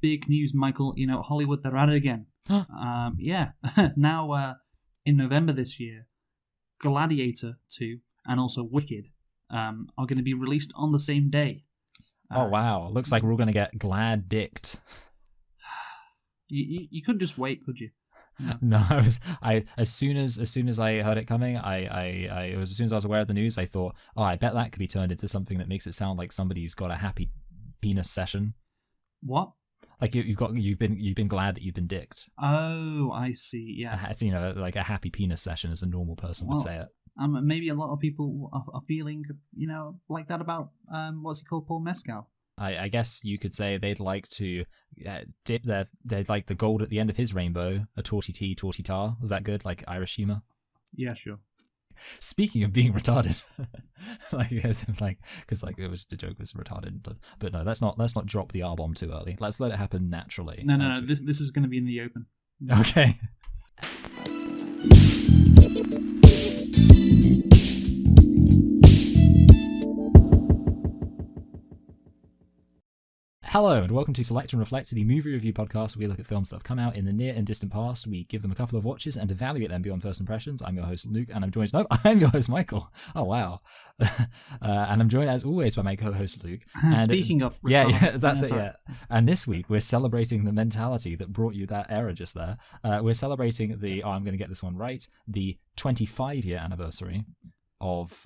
big news, Michael. Hollywood, they're at it again. Yeah. Now, in November this year, Gladiator 2 and also Wicked are going to be released on the same day. Oh, wow. Looks like we're all going to get glad-dicked. You couldn't just wait, could you? No, as soon as I heard it coming, as soon as I was aware of the news, I thought, I bet that could be turned into something that makes it sound like somebody's got a happy penis session. What? Like you've been glad that you've been dicked. Oh, I see. Yeah, it's like a happy penis session, as a normal person would say it. Maybe a lot of people are feeling, like that about what's he called, Paul Mescal. I guess you could say they'd like to dip they'd like the gold at the end of his rainbow, a torty tar. Was that good? Like Irish humor? Yeah, sure. Speaking of being retarded, because the joke was retarded, but no, let's not drop the R-bomb too early. Let's let it happen naturally. No. This is going to be in the open. Okay. Hello and welcome to Select and Reflect, the movie review podcast where we look at films that have come out in the near and distant past. We give them a couple of watches and evaluate them beyond first impressions. I'm your host Luke, and I'm your host Michael. Oh wow. And I'm joined as always by my co-host Luke. And speaking of that's it. Yeah. And this week we're celebrating the mentality that brought you that error just there. We're celebrating I'm going to get this one right, the 25-year anniversary of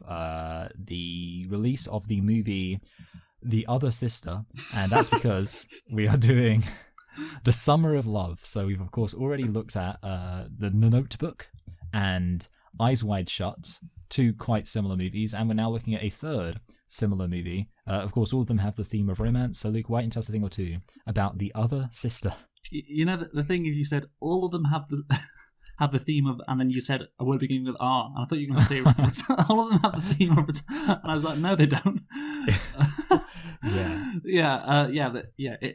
the release of the movie The Other Sister, and that's because we are doing The Summer of Love. So we've of course already looked at The Notebook and Eyes Wide Shut, two quite similar movies, and we're now looking at a third similar movie. Of course, all of them have the theme of romance, so Luke, why don't you tell us a thing or two about The Other Sister? The thing is, you said all of them have the theme of, and then you said a word beginning with R, and I thought you were going to say all of them have the theme of it, and I was like, no, they don't.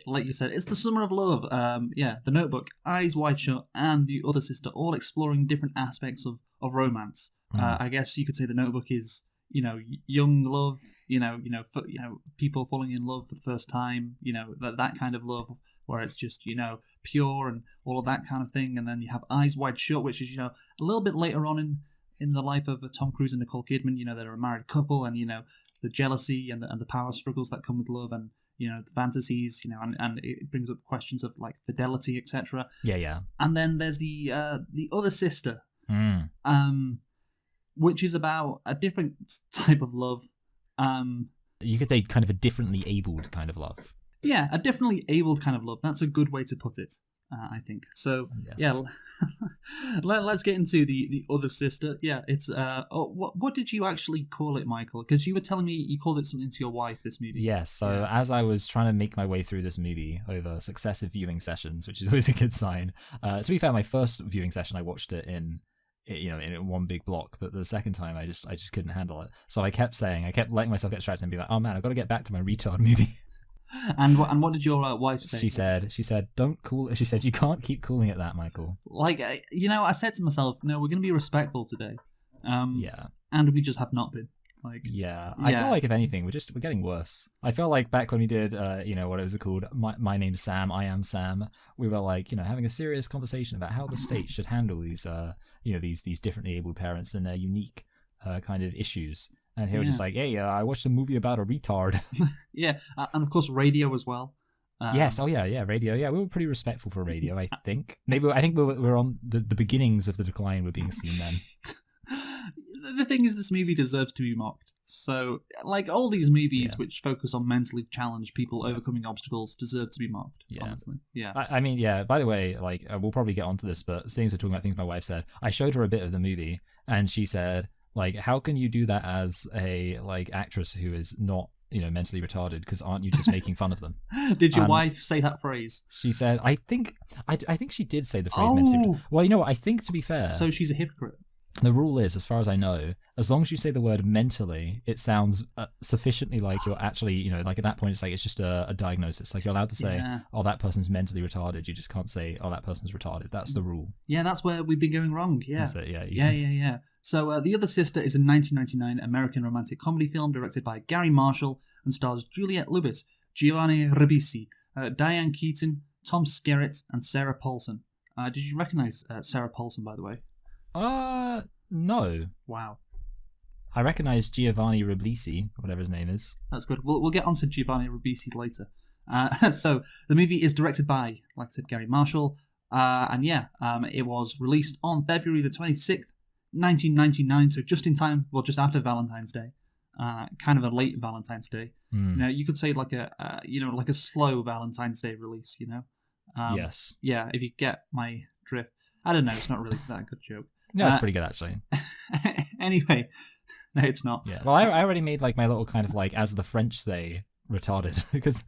Like you said, it's the summer of love. The Notebook, Eyes Wide Shut, and The Other Sister, all exploring different aspects of romance. I guess you could say The Notebook is, young love, people falling in love for the first time, that kind of love where it's just, pure and all of that kind of thing. And then you have Eyes Wide Shut, which is, a little bit later on in the life of Tom Cruise and Nicole Kidman. They're a married couple, and, the jealousy and the power struggles that come with love, and, the fantasies, and it brings up questions of, like, fidelity, etc. Yeah. And then there's the Other Sister, which is about a different type of love. You could say kind of a differently abled kind of love. Yeah, a differently abled kind of love. That's a good way to put it, I think. So, yes. Let's get into the Other Sister. Yeah, it's... what did you actually call it, Michael? Because you were telling me you called it something to your wife, this movie. Yes, so as I was trying to make my way through this movie over successive viewing sessions, which is always a good sign. To be fair, my first viewing session, I watched it in one big block, but the second time I just couldn't handle it. So I kept letting myself get distracted and be like, oh man, I've got to get back to my retard movie. And what did your wife say? She said, don't call it. She said, you can't keep calling it that, Michael. Like, I said to myself, no, we're going to be respectful today. And we just have not been. Like, yeah. I feel like if anything, we're getting worse. I feel like back when we did, what it was called, my name's Sam, I am Sam. We were like, having a serious conversation about how the state should handle these, these differently abled parents and their unique kind of issues. And he was just like, hey, I watched a movie about a retard. Yeah, and of course Radio as well. Yes, Radio. Yeah, we were pretty respectful for Radio, I think. I think we're on the beginnings of the decline we're being seen then. The thing is, this movie deserves to be mocked. So, like all these movies which focus on mentally challenged people overcoming obstacles deserve to be mocked, honestly. Yeah. I mean, by the way, like, we'll probably get onto this, but seeing as we're talking about things my wife said, I showed her a bit of the movie, and she said... Like, how can you do that as a, like, actress who is not, mentally retarded? Because aren't you just making fun of them? Did your wife say that phrase? She said, I think she did say the phrase mentally retarded. Well, I think, to be fair... So she's a hypocrite. The rule is, as far as I know, as long as you say the word mentally, it sounds sufficiently like you're actually, like at that point, it's like it's just a diagnosis. Like you're allowed to say, oh, that person's mentally retarded. You just can't say, oh, that person's retarded. That's the rule. Yeah, that's where we've been going wrong. Yeah. That's it, yeah. Yeah. So The Other Sister is a 1999 American romantic comedy film directed by Gary Marshall and stars Juliette Lewis, Giovanni Ribisi, Diane Keaton, Tom Skerritt, and Sarah Paulson. Did you recognise Sarah Paulson, by the way? No. Wow. I recognise Giovanni Ribisi, whatever his name is. That's good. We'll get onto Giovanni Ribisi later. So the movie is directed by, like I said, Gary Marshall. It was released on February the 26th, 1999, so just in time, well, just after Valentine's Day. Kind of a late Valentine's Day. You know, you could say like a slow Valentine's Day release, you know? Yes. Yeah, if you get my drift. I don't know, it's not really that good joke. Yeah, it's pretty good, actually. Anyway, no, it's not. Yeah, well, I already made like my little kind of like, as the French say, retarded, because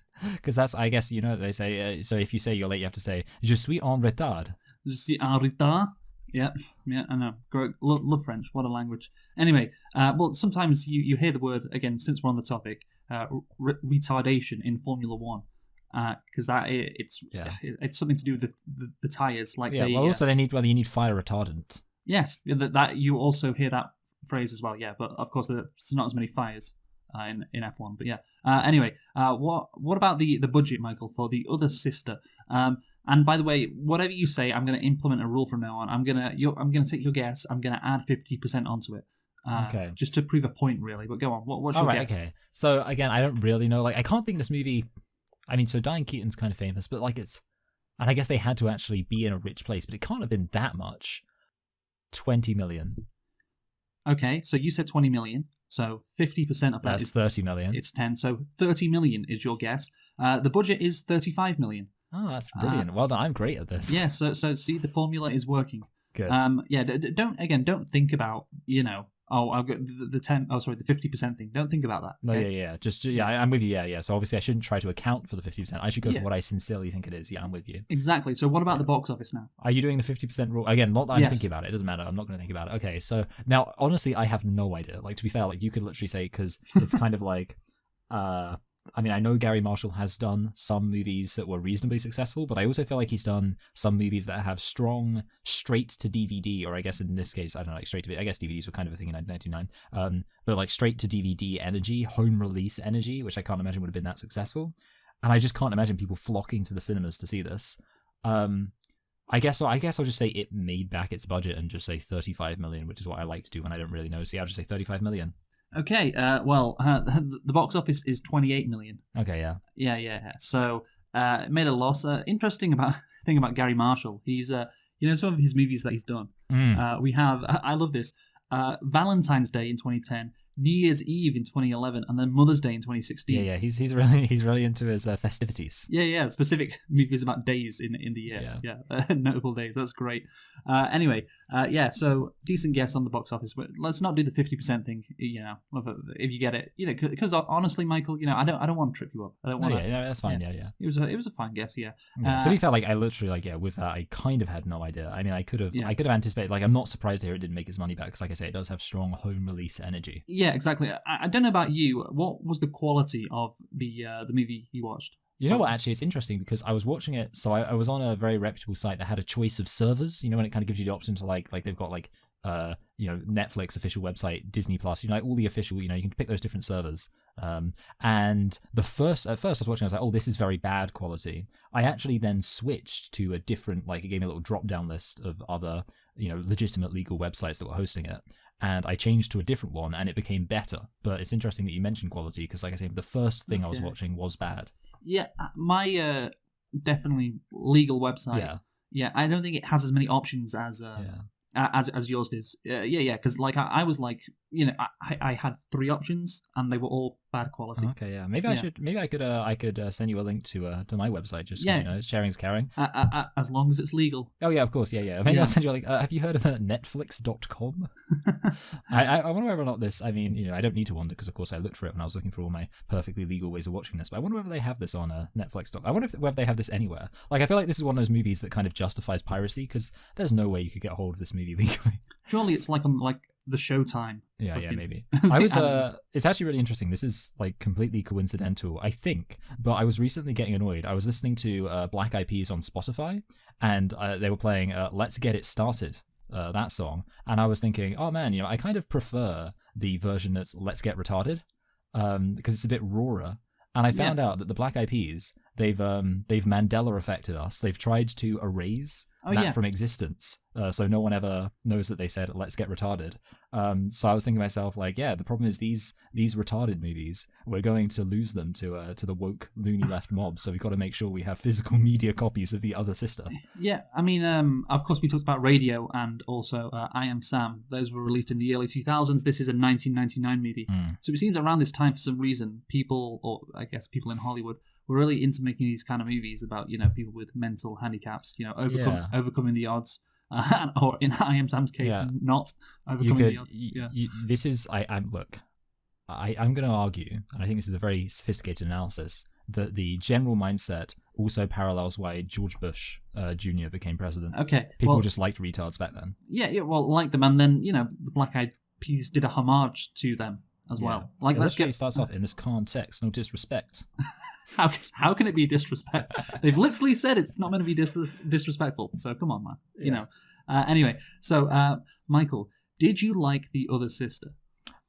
that's, I guess, you know, they say, so if you say you're late, you have to say, je suis en retard. Je suis en retard. Yeah, I know. Great. Love French. What a language. Anyway, well, sometimes you hear the word, again, since we're on the topic, retardation in Formula One, because it's something to do with the tyres. Like also you need fire retardant. Yes, that you also hear that phrase as well. Yeah, but of course there's not as many fires in F1. But yeah. Anyway, what about the budget, Michael, for the other sister? And by the way, whatever you say, I'm going to implement a rule from now on. I'm going to take your guess. I'm going to add 50% onto it. Okay. Just to prove a point, really. But go on. What's your guess? Okay. So again, I don't really know. Like, I can't think this movie. I mean, so Diane Keaton's kind of famous, but like and I guess they had to actually be in a rich place, but it can't have been that much. 20 million. Okay, so you said 20 million. So 50% of that is 30 million. It's 10. So 30 million is your guess. The budget is 35 million. Oh, that's brilliant. Well done. I'm great at this. Yeah, so see, the formula is working. Good. Don't think about, I've got the 50% thing. Don't think about that. Okay? No, I'm with you. Yeah. So obviously I shouldn't try to account for the 50%. I should go for what I sincerely think it is. Yeah, I'm with you. Exactly. So what about the box office now? Are you doing the 50% rule? Again, not that I'm thinking about it. It doesn't matter. I'm not going to think about it. Okay, so now, honestly, I have no idea. Like, to be fair, like, you could literally say, because it's kind of like, I mean, I know Gary Marshall has done some movies that were reasonably successful, but I also feel like he's done some movies that have strong straight-to-DVD, or I guess in this case, I don't know, like straight-to-DVD. I guess DVDs were kind of a thing in 1999. But like straight-to-DVD energy, home-release energy, which I can't imagine would have been that successful. And I just can't imagine people flocking to the cinemas to see this. I guess I'll just say it made back its budget and just say 35 million, which is what I like to do when I don't really know. So yeah, I'll just say 35 million. Okay, the box office is 28 million. Okay, yeah. Yeah. So, it made a loss. Interesting thing about Gary Marshall. He's, some of his movies that he's done. We have, I love this, Valentine's Day in 2010, New Year's Eve in 2011, and then Mother's Day in 2016. Yeah. He's really into his festivities. Yeah. Specific movies about days in the year. Yeah. Notable days. That's great. Anyway, so decent guess on the box office, but let's not do the 50% thing. If you get it, because honestly, Michael, I don't want to trip you up. I don't want. That's fine. Yeah. It was a fine guess. Yeah. To be fair, like I literally with that, I kind of had no idea. I mean, I could have anticipated. Like, I'm not surprised to hear it didn't make its money back because, like I say, it does have strong home release energy. Yeah, exactly. I don't know about you. What was the quality of the movie you watched? You know what, actually, it's interesting because I was watching it, so I was on a very reputable site that had a choice of servers, when it kind of gives you the option to like they've got like, Netflix official website, Disney Plus, like all the official, you can pick those different servers. And at first I was watching, I was like, oh, this is very bad quality. I actually then switched to a different, like it gave me a little drop down list of other, legitimate legal websites that were hosting it. And I changed to a different one and it became better. But it's interesting that you mentioned quality because, like I say, the first thing I was watching was bad. Yeah, my definitely legal website. Yeah, I don't think it has as many options as yours does. Because like I was like, I had 3 options and they were all bad quality. Okay, yeah. Maybe I could send you a link to my website just because sharing is caring. As long as it's legal. Oh yeah, of course, yeah. Maybe I'll send you a link. Have you heard of Netflix.com? I wonder whether or not this. I mean, I don't need to wonder because of course I looked for it when I was looking for all my perfectly legal ways of watching this. But I wonder whether they have this on Netflix. I wonder whether they have this anywhere. Like I feel like this is one of those movies that kind of justifies piracy because there's no way you could get a hold of this movie legally. Surely it's like on the Showtime. Yeah, maybe. It's actually really interesting. This is like completely coincidental, I think, but I was recently getting annoyed. I was listening to Black Eyed Peas on Spotify, and they were playing Let's Get It Started, that song, and I was thinking, oh man, I kind of prefer the version that's Let's Get Retarded, because it's a bit rawer. And I found out that the Black Eyed Peas they've Mandela affected us. They've tried to erase that from existence, so no one ever knows that they said let's get retarded. So I was thinking to myself, like, yeah, the problem is these retarded movies, we're going to lose them to the woke loony left mob, so we've got to make sure we have physical media copies of the other sister. Yeah, I mean, of course we talked about Radio and also I Am Sam. Those were released in the early 2000s. This is a 1999 movie. So it seems around this time, for some reason, people, or I guess people in Hollywood, were really into making these kind of movies about, people with mental handicaps, overcoming the odds. Or in I Am Sam's case, not overcoming the odds. This is, I'm going to argue, and I think this is a very sophisticated analysis, that the general mindset also parallels why George Bush Jr. became president. Okay. People just liked retards back then. Yeah, well, like them, and then, the Black Eyed Peas did a homage to them as well. Like, let's get starts off in this context, no disrespect. How can it be disrespect? They've literally said it's not meant to be disrespectful. So come on, man. Anyway, so Michael, did you like The Other Sister?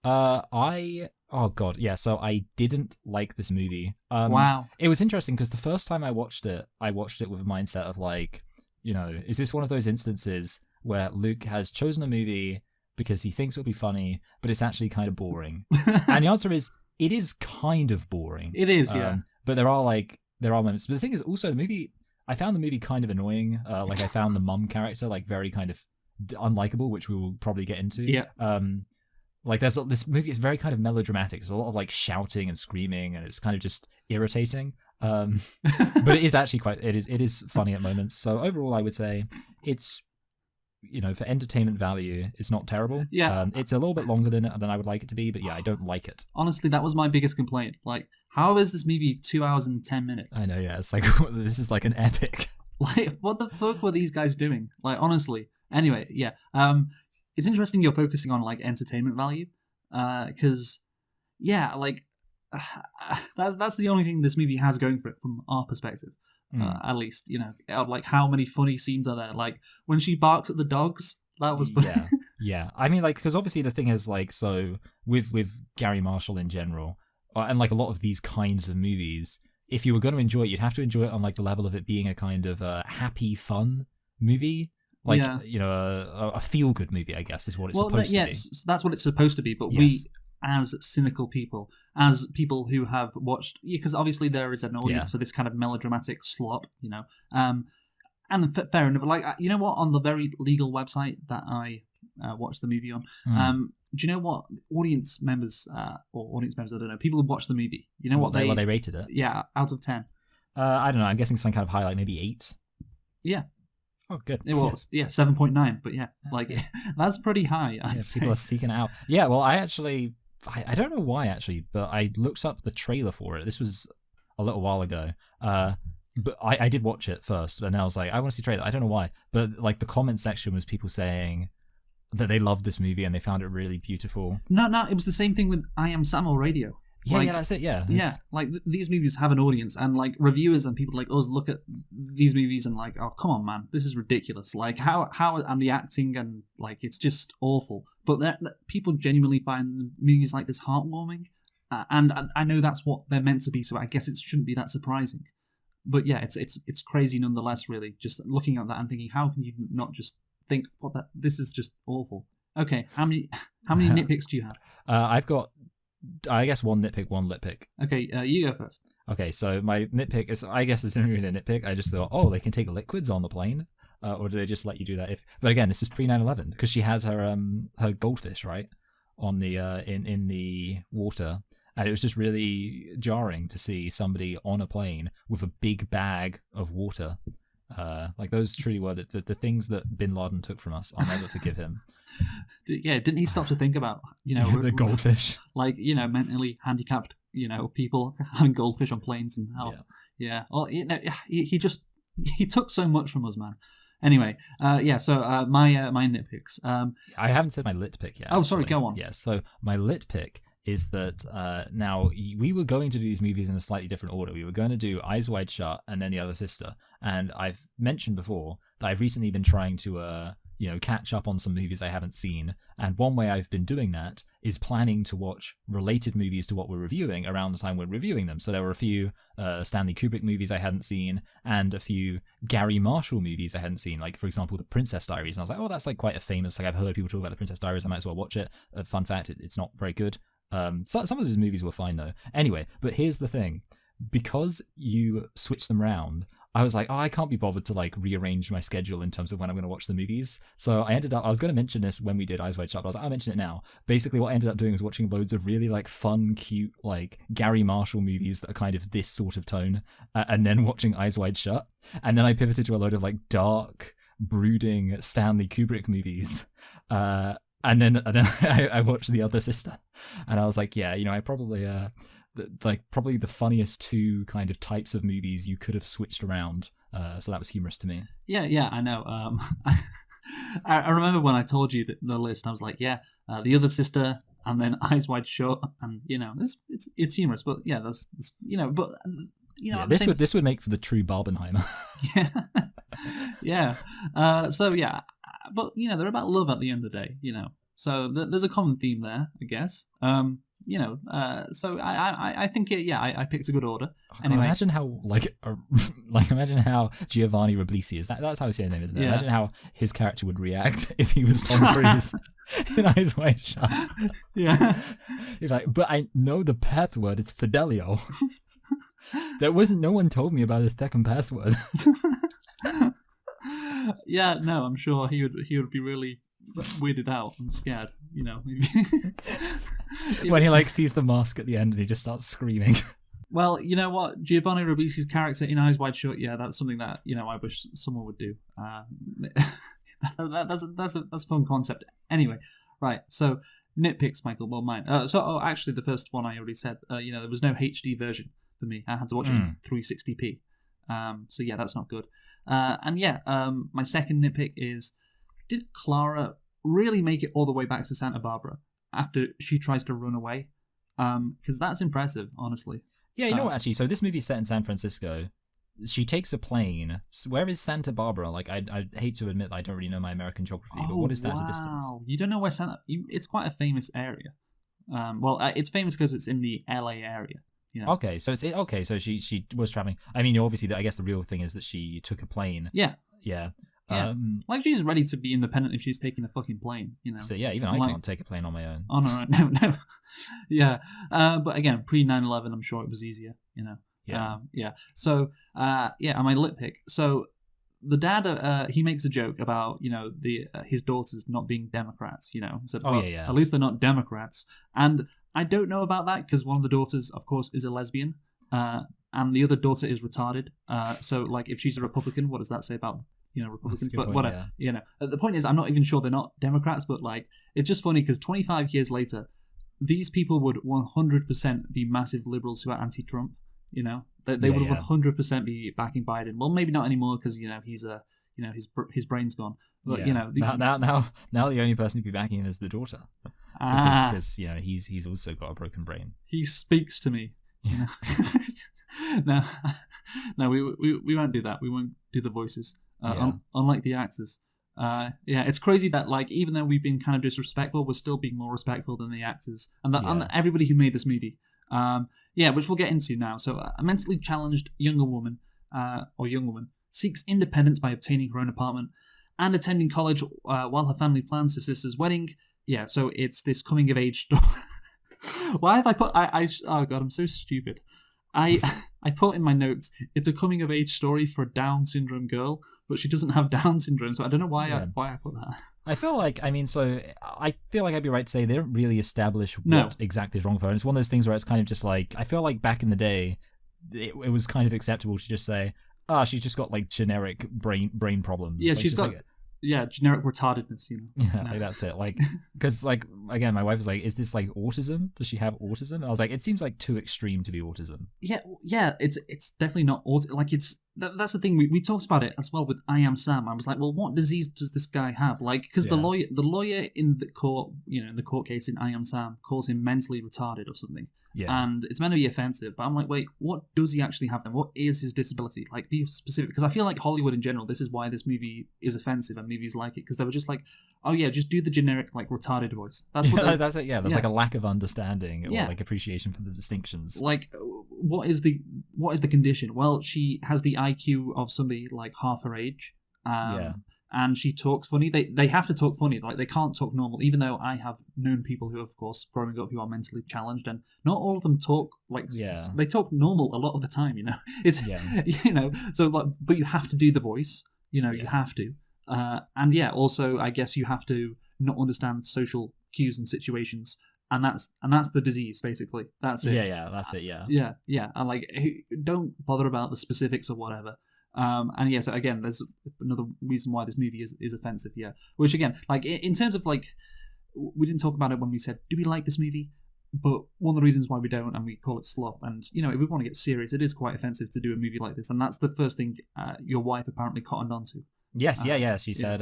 Oh god, yeah. So I didn't like this movie. Wow. It was interesting because the first time I watched it with a mindset of like, is this one of those instances where Luke has chosen a movie because he thinks it'll be funny, but it's actually kind of boring? And the answer is, it is kind of boring. It is, yeah. But there are moments. But the thing is, also I found the movie kind of annoying. Like I found the mum character like very kind of unlikable, which we will probably get into. Yeah. Like there's this movie is very kind of melodramatic. There's a lot of like shouting and screaming, and it's kind of just irritating. But it is actually it is funny at moments. So overall, I would say it's, for entertainment value, it's not terrible. Yeah. It's a little bit longer than I would like it to be, but yeah, I don't like it. Honestly, that was my biggest complaint. Like, how is this movie 2 hours and 10 minutes? I know, yeah. It's like, this is like an epic. Like, what the fuck were these guys doing? Like, honestly. Anyway, yeah. It's interesting you're focusing on, like, entertainment value. Because, that's the only thing this movie has going for it from our perspective. At least, like how many funny scenes are there? Like when she barks at the dogs, that was funny. Yeah. I mean, like, because obviously the thing is, like, so with Gary Marshall in general, and like a lot of these kinds of movies, if you were going to enjoy it, you'd have to enjoy it on like the level of it being a kind of happy, fun movie. Like, a feel-good movie, I guess, is what it's supposed to be. That's what it's supposed to be, but we, as cynical people, as people who have watched, because obviously there is an audience for this kind of melodramatic slop, and fair enough. Like, you know what? On the very legal website that I watched the movie on, do you know what audience members, I don't know, people who watched the movie, what they rated it? Yeah, out of 10. I don't know. I'm guessing some kind of highlight, maybe 8. Yeah. Oh, good. It was, 7.9. But that's pretty high. I'd say. People are seeking it out. Yeah, well, I don't know why, actually, but I looked up the trailer for it. This was a little while ago. But I did watch it first, and I was like, I want to see the trailer. I don't know why. But, like, the comment section was people saying that they loved this movie and they found it really beautiful. No, it was the same thing with I Am Sam or Radio. Yeah, that's it, yeah. Yeah, like, these movies have an audience, and, like, reviewers and people like us look at these movies and, like, oh, come on, man, this is ridiculous. Like, how and the acting, and, like, it's just awful. But people genuinely find movies like this heartwarming, and I know that's what they're meant to be, so I guess it shouldn't be that surprising. But yeah, it's crazy nonetheless, really, just looking at that and thinking, how can you not just think, this is just awful. Okay, how many nitpicks do you have? I've got, I guess, one lit pick. Okay, you go first. Okay, so my nitpick is, I guess it's not really a nitpick. I just thought, they can take liquids on the plane, or do they just let you do that? But again, this is pre 9/11 because she has her goldfish right on the in the water, and it was just really jarring to see somebody on a plane with a big bag of water. Like, those truly were the things that Bin Laden took from us. I'll never forgive him. Yeah, didn't he stop to think about, the goldfish? Like, mentally handicapped, people having goldfish on planes and how, Well, he took so much from us, man. Anyway, so my nitpicks. I haven't said my lit pick yet. Oh, sorry, go on. Yes, so my lit pick is that now we were going to do these movies in a slightly different order. We were going to do Eyes Wide Shut and then The Other Sister. And I've mentioned before that I've recently been trying to, catch up on some movies I haven't seen. And one way I've been doing that is planning to watch related movies to what we're reviewing around the time we're reviewing them. So there were a few Stanley Kubrick movies I hadn't seen and a few Gary Marshall movies I hadn't seen, like, for example, The Princess Diaries. And I was like, oh, that's like quite a famous, like, I've heard people talk about The Princess Diaries, I might as well watch it. Fun fact, it's not very good. Some of those movies were fine though. Anyway, but here's the thing. Because you switch them around, I was like, oh, I can't be bothered to like rearrange my schedule in terms of when I'm going to watch the movies. So I was going to mention this when we did Eyes Wide Shut, but I was like, I'll mention it now. Basically, what I ended up doing was watching loads of really like fun, cute, like Gary Marshall movies that are kind of this sort of tone, and then watching Eyes Wide Shut. And then I pivoted to a load of like dark, brooding Stanley Kubrick movies. And then I watched The Other Sister, and I was like, yeah, I probably probably the funniest two kind of types of movies you could have switched around. So that was humorous to me. Yeah, I know. I remember when I told you the list, I was like, yeah, The Other Sister, and then Eyes Wide Shut, and it's humorous, but yeah, that's this would make for the true Barbenheimer. Yeah. So yeah, but they're about love at the end of the day, So there's a common theme there, I guess. So I think I picked a good order. Anyway, imagine how imagine how Giovanni Ribisi is. That's how his name is, isn't it? Yeah. Imagine how his character would react if he was Tom Cruise in Eyes Wide Shut. Yeah. He's like, but I know the password. It's Fidelio. No one told me about his second password. Yeah, no, I'm sure he would be really weirded out and scared, when he like sees the mask at the end and he just starts screaming. Well, you know what, Giovanni Ribisi's character in Eyes Wide Shut, yeah, that's something that I wish someone would do. That's a fun concept. Anyway, right, so nitpicks, Michael. Well, mine. Actually, the first one I already said. There was no HD version for me. I had to watch it in 360p. So yeah, that's not good. My second nitpick is, did Clara really make it all the way back to Santa Barbara after she tries to run away? Because that's impressive, honestly. Yeah, you know what, actually, so this movie's set in San Francisco. She takes a plane. So where is Santa Barbara? Like, I hate to admit that I don't really know my American geography, but what is that as a distance? You don't know where it's quite a famous area. It's famous because it's in the LA area. Okay, so so she was traveling. I mean, obviously, I guess the real thing is that she took a plane. Yeah. Yeah. Like, she's ready to be independent if she's taking a fucking plane, So yeah, even I can't take a plane on my own. Oh, no. Yeah. But again, pre 9/11, I'm sure it was easier, Yeah. So, and my lip pick. So the dad, he makes a joke about, his daughters not being Democrats, So, at least they're not Democrats. And I don't know about that because one of the daughters, of course, is a lesbian. And the other daughter is retarded. So, like, if she's a Republican, what does that say about Republicans? But point, whatever. Yeah. The point is, I'm not even sure they're not Democrats, but like, it's just funny because 25 years later, these people would 100% be massive liberals who are anti-Trump. They would 100% be backing Biden. Well, maybe not anymore because he's his brain's gone. But now the only person who'd be backing him is the daughter, because he's also got a broken brain. He speaks to me. No, we won't do that. We won't do the voices. Unlike the actors. It's crazy that, like, even though we've been kind of disrespectful, we're still being more respectful than the actors and everybody who made this movie. Which we'll get into now. So, a mentally challenged young woman seeks independence by obtaining her own apartment and attending college while her family plans her sister's wedding. Yeah, so it's this coming of age story. Why have I put? Oh god, I'm so stupid. I put in my notes, it's a coming of age story for a Down syndrome girl, but she doesn't have Down syndrome, so I don't know why I put that. I feel like I'd be right to say they don't really establish what exactly is wrong with her. And it's one of those things where it's kind of just like, I feel like back in the day, it was kind of acceptable to just say, she's just got like generic brain problems. Yeah, like, she's got generic retardedness, Yeah, like that's it. Like, because like, again, my wife was like, is this like autism? Does she have autism? And I was like, it seems like too extreme to be autism. Yeah, it's definitely not autism. Like, it's that's the thing. We talked about it as well with I Am Sam. I was like, well, what disease does this guy have? Like, because the lawyer in the court, in the court case in I Am Sam, calls him mentally retarded or something. Yeah. And it's meant to be offensive, but I'm like, wait, what does he actually have then? What is his disability? Like, be specific. Because I feel like Hollywood in general, this is why this movie is offensive and movies like it, because they were just like, oh yeah, just do the generic, like, retarded voice. That's what that's it, yeah. There's like a lack of understanding or like appreciation for the distinctions. Like, what is the condition? Well, she has the IQ of somebody like half her age. And she talks funny. They have to talk funny. Like, they can't talk normal, even though I have known people who, of course, growing up, who are mentally challenged, and not all of them talk like they talk normal a lot of the time. It's so like, but you have to do the voice. You have to, and also I guess you have to not understand social cues and situations, and that's the disease basically. That's it. That's it. Yeah. And like, don't bother about the specifics or whatever. So again, there's another reason why this movie is offensive here. Which again, like in terms of like, we didn't talk about it when we said, do we like this movie? But one of the reasons why we don't, and we call it slop, and if we want to get serious, it is quite offensive to do a movie like this, and that's the first thing your wife apparently cottoned onto. Yes, she said,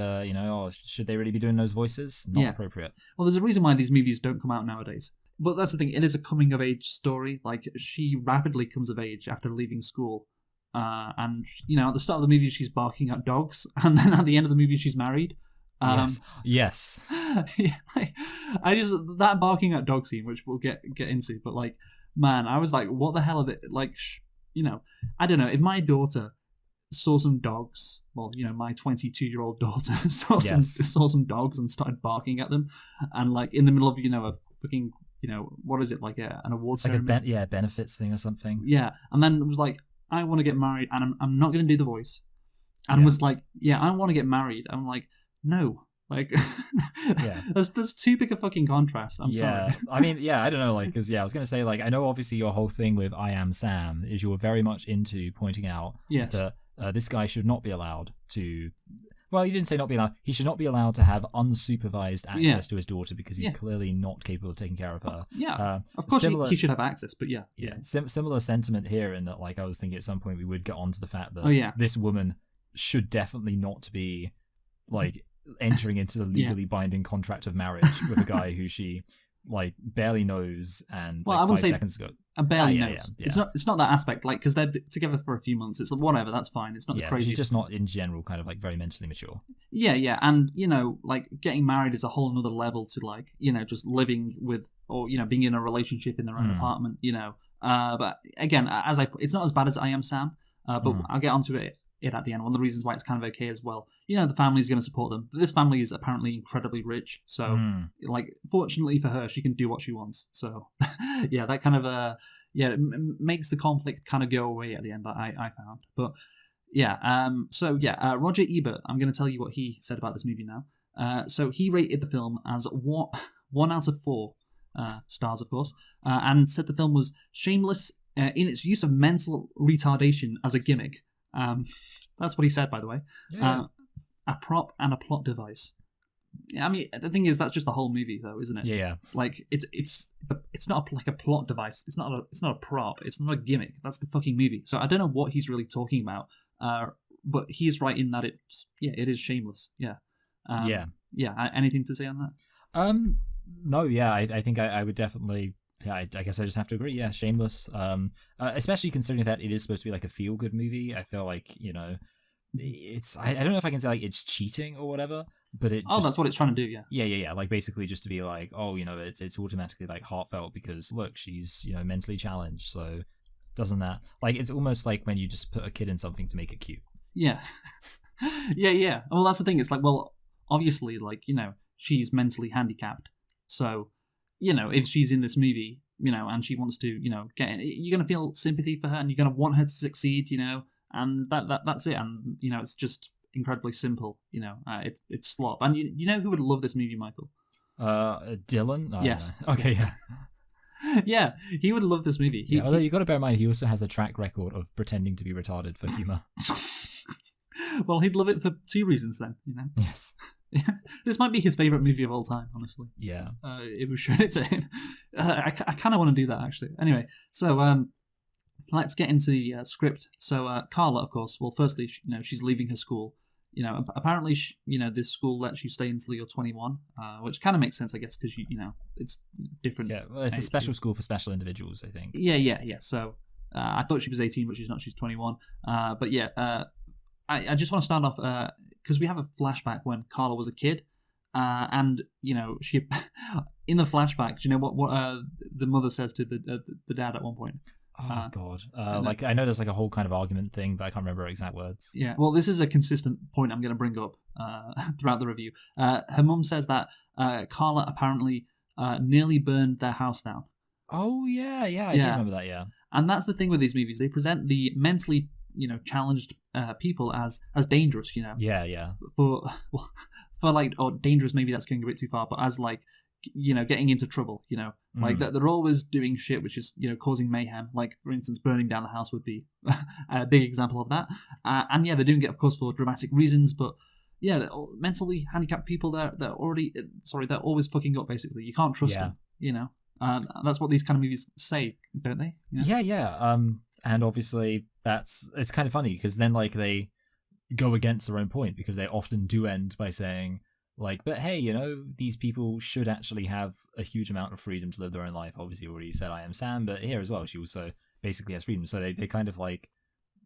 should they really be doing those voices? Not appropriate. Well, there's a reason why these movies don't come out nowadays. But that's the thing, it is a coming of age story. Like, she rapidly comes of age after leaving school. And at the start of the movie she's barking at dogs, and then at the end of the movie she's married. Yes. I just, that barking at dog scene, which we'll get into, but like, man, I was like, what the hell are they, like, I don't know, if my daughter saw some dogs, well, my 22-year-old daughter saw some dogs and started barking at them, and like in the middle of a fucking what is it, like an award ceremony, like a benefits thing or something, and then it was like, I want to get married, and I'm not going to do the voice. And was like, I want to get married. I'm like, no. Like, there's too big a fucking contrast. I'm sorry. I mean, I don't know, like, because, I was going to say, like, I know obviously your whole thing with I Am Sam is you're very much into pointing out that this guy should not be allowed to... Well, you didn't say not be allowed. He should not be allowed to have unsupervised access to his daughter because he's clearly not capable of taking care of her. Of course he should have access, but similar sentiment here in that, like, I was thinking at some point we would get onto the fact that this woman should definitely not be, like, entering into the legally binding contract of marriage with a guy who she, like, barely knows and like 5 seconds ago. Barely knows. Yeah. It's not that aspect, like, because they're together for a few months. It's like, whatever, that's fine. It's not the craziest. She's just not in general kind of like very mentally mature. Yeah, and like, getting married is a whole another level to, like, just living with, or being in a relationship in their own apartment. But again, it's not as bad as I Am Sam. But I'll get onto it at the end. One of the reasons why it's kind of okay as well. The family's going to support them. But this family is apparently incredibly rich. So, like, fortunately for her, she can do what she wants. So, that kind of, it makes the conflict kind of go away at the end, I found. But, Roger Ebert, I'm going to tell you what he said about this movie now. So, he rated the film as 1 out of 4 stars, of course, and said the film was shameless in its use of mental retardation as a gimmick. That's what he said, by the way. A prop and a plot device. I mean, the thing is, that's just the whole movie, though, isn't it? Yeah. Like, it's not like a plot device. It's not a prop. It's not a gimmick. That's the fucking movie. So I don't know what he's really talking about. But he's right in that it is shameless. Yeah. Anything to say on that? No. Yeah. I think I would definitely. Yeah, I guess I just have to agree. Yeah, shameless. Especially considering that it is supposed to be like a feel-good movie. I feel like, it's... I don't know if I can say like it's cheating or whatever, but it that's what it's trying to do, yeah. Yeah. Like, basically just to be like, it's automatically like heartfelt because, look, she's, mentally challenged, so doesn't that... Like, it's almost like when you just put a kid in something to make it cute. Yeah. Yeah. Well, that's the thing. It's like, well, obviously, like, she's mentally handicapped, so... if she's in this movie, and she wants to, get in, you're going to feel sympathy for her and you're going to want her to succeed, and that's it. And, it's just incredibly simple, it's slop. And you know who would love this movie, Michael? Dylan? Yes. Okay, yeah. Yeah, he would love this movie. Although you got to bear in mind, he also has a track record of pretending to be retarded for humour. Well, he'd love it for 2 reasons then, Yes. This might be his favourite movie of all time, honestly. Yeah. If we showed it to him. I kind of want to do that, actually. Anyway, so, let's get into the script. So Carla, of course, well, firstly, she's leaving her school. Apparently, this school lets you stay until you're 21, which kind of makes sense, I guess, because it's different. Yeah, well, it's a special school for special individuals, I think. Yeah. So I thought she was 18, but she's not. She's 21. But yeah, I just want to start off because we have a flashback when Carla was a kid, and she in the flashback. Do you know what the mother says to the dad at one point? Oh God! Like I know there's like a whole kind of argument thing, but I can't remember exact words. Yeah, well, this is a consistent point I'm going to bring up throughout the review. Her mum says that Carla apparently nearly burned their house down. Oh yeah, I do remember that. Yeah, and that's the thing with these movies; they present the mentally challenged people as dangerous. Yeah. For like, or dangerous, maybe that's going a bit too far, but as like getting into trouble, like that they're always doing shit which is causing mayhem, like for instance burning down the house would be a big example of that, and they're doing it of course for dramatic reasons, but mentally handicapped people, they're always fucking up, basically. You can't trust them, that's what these kind of movies say, don't they? Yeah. And obviously it's kind of funny because then like they go against their own point, because they often do end by saying like, but hey, these people should actually have a huge amount of freedom to live their own life. Obviously, already said I am Sam, but here as well, she also basically has freedom. So they kind of like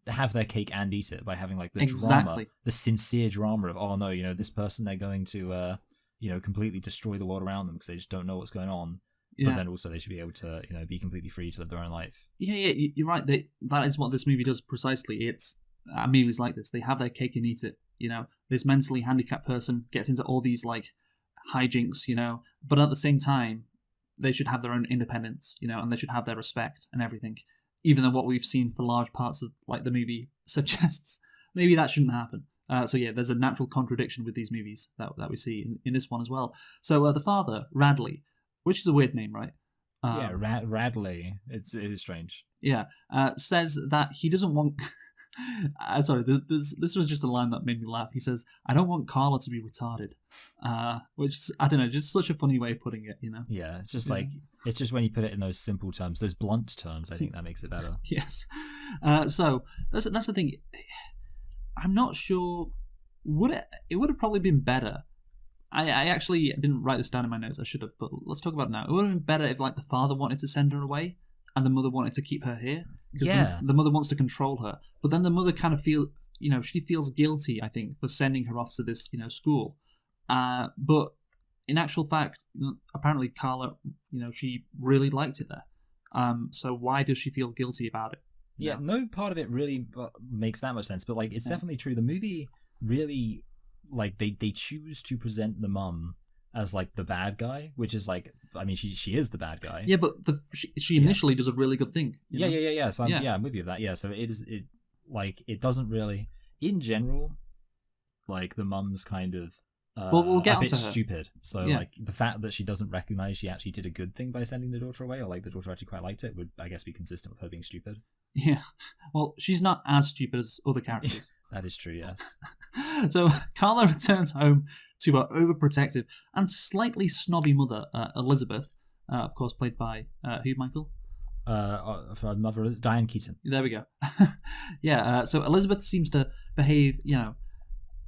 have their cake and eat it by having like the drama, the sincere drama of, oh no, this person, they're going to, completely destroy the world around them because they just don't know what's going on. Yeah. But then also they should be able to, be completely free to live their own life. Yeah, you're right. That is what this movie does precisely. It's movies like this. They have their cake and eat it. This mentally handicapped person gets into all these like hijinks, but at the same time, they should have their own independence, and they should have their respect and everything. Even though what we've seen for large parts of like the movie suggests maybe that shouldn't happen. So there's a natural contradiction with these movies that we see in this one as well. So the father, Radley, which is a weird name, right? Radley. It is strange. Yeah, says that he doesn't want. Sorry, this was just a line that made me laugh. He says, "I don't want Carla to be retarded," which is, I don't know, just such a funny way of putting it. Yeah, it's just like it's just when you put it in those simple terms, those blunt terms. I think that makes it better. Yes. So that's the thing. I'm not sure. It would have probably been better. I actually didn't write this down in my notes. I should have, but let's talk about it now. It would have been better if like the father wanted to send her away and the mother wanted to keep her here, because the mother wants to control her. But then the mother kind of she feels guilty, I think, for sending her off to this, school. But in actual fact, apparently Carla, she really liked it there. So why does she feel guilty about it? Yeah, no part of it really makes that much sense. But like, it's definitely true. The movie really, like, they choose to present the mum as like the bad guy, which is like, I mean, she is the bad guy. Yeah, but she initially does a really good thing. Yeah. So I'm with you with that. Yeah, so it doesn't really, in general, like the mum's kind of we'll get a bit onto her. Stupid. So like the fact that she doesn't recognize she actually did a good thing by sending the daughter away, or like the daughter actually quite liked it, would I guess be consistent with her being stupid. Yeah, well, she's not as stupid as other characters. That is true, yes. So Carla returns home to her overprotective and slightly snobby mother, Elizabeth, of course played by who, Michael? For her mother, Diane Keaton. There we go. So Elizabeth seems to behave,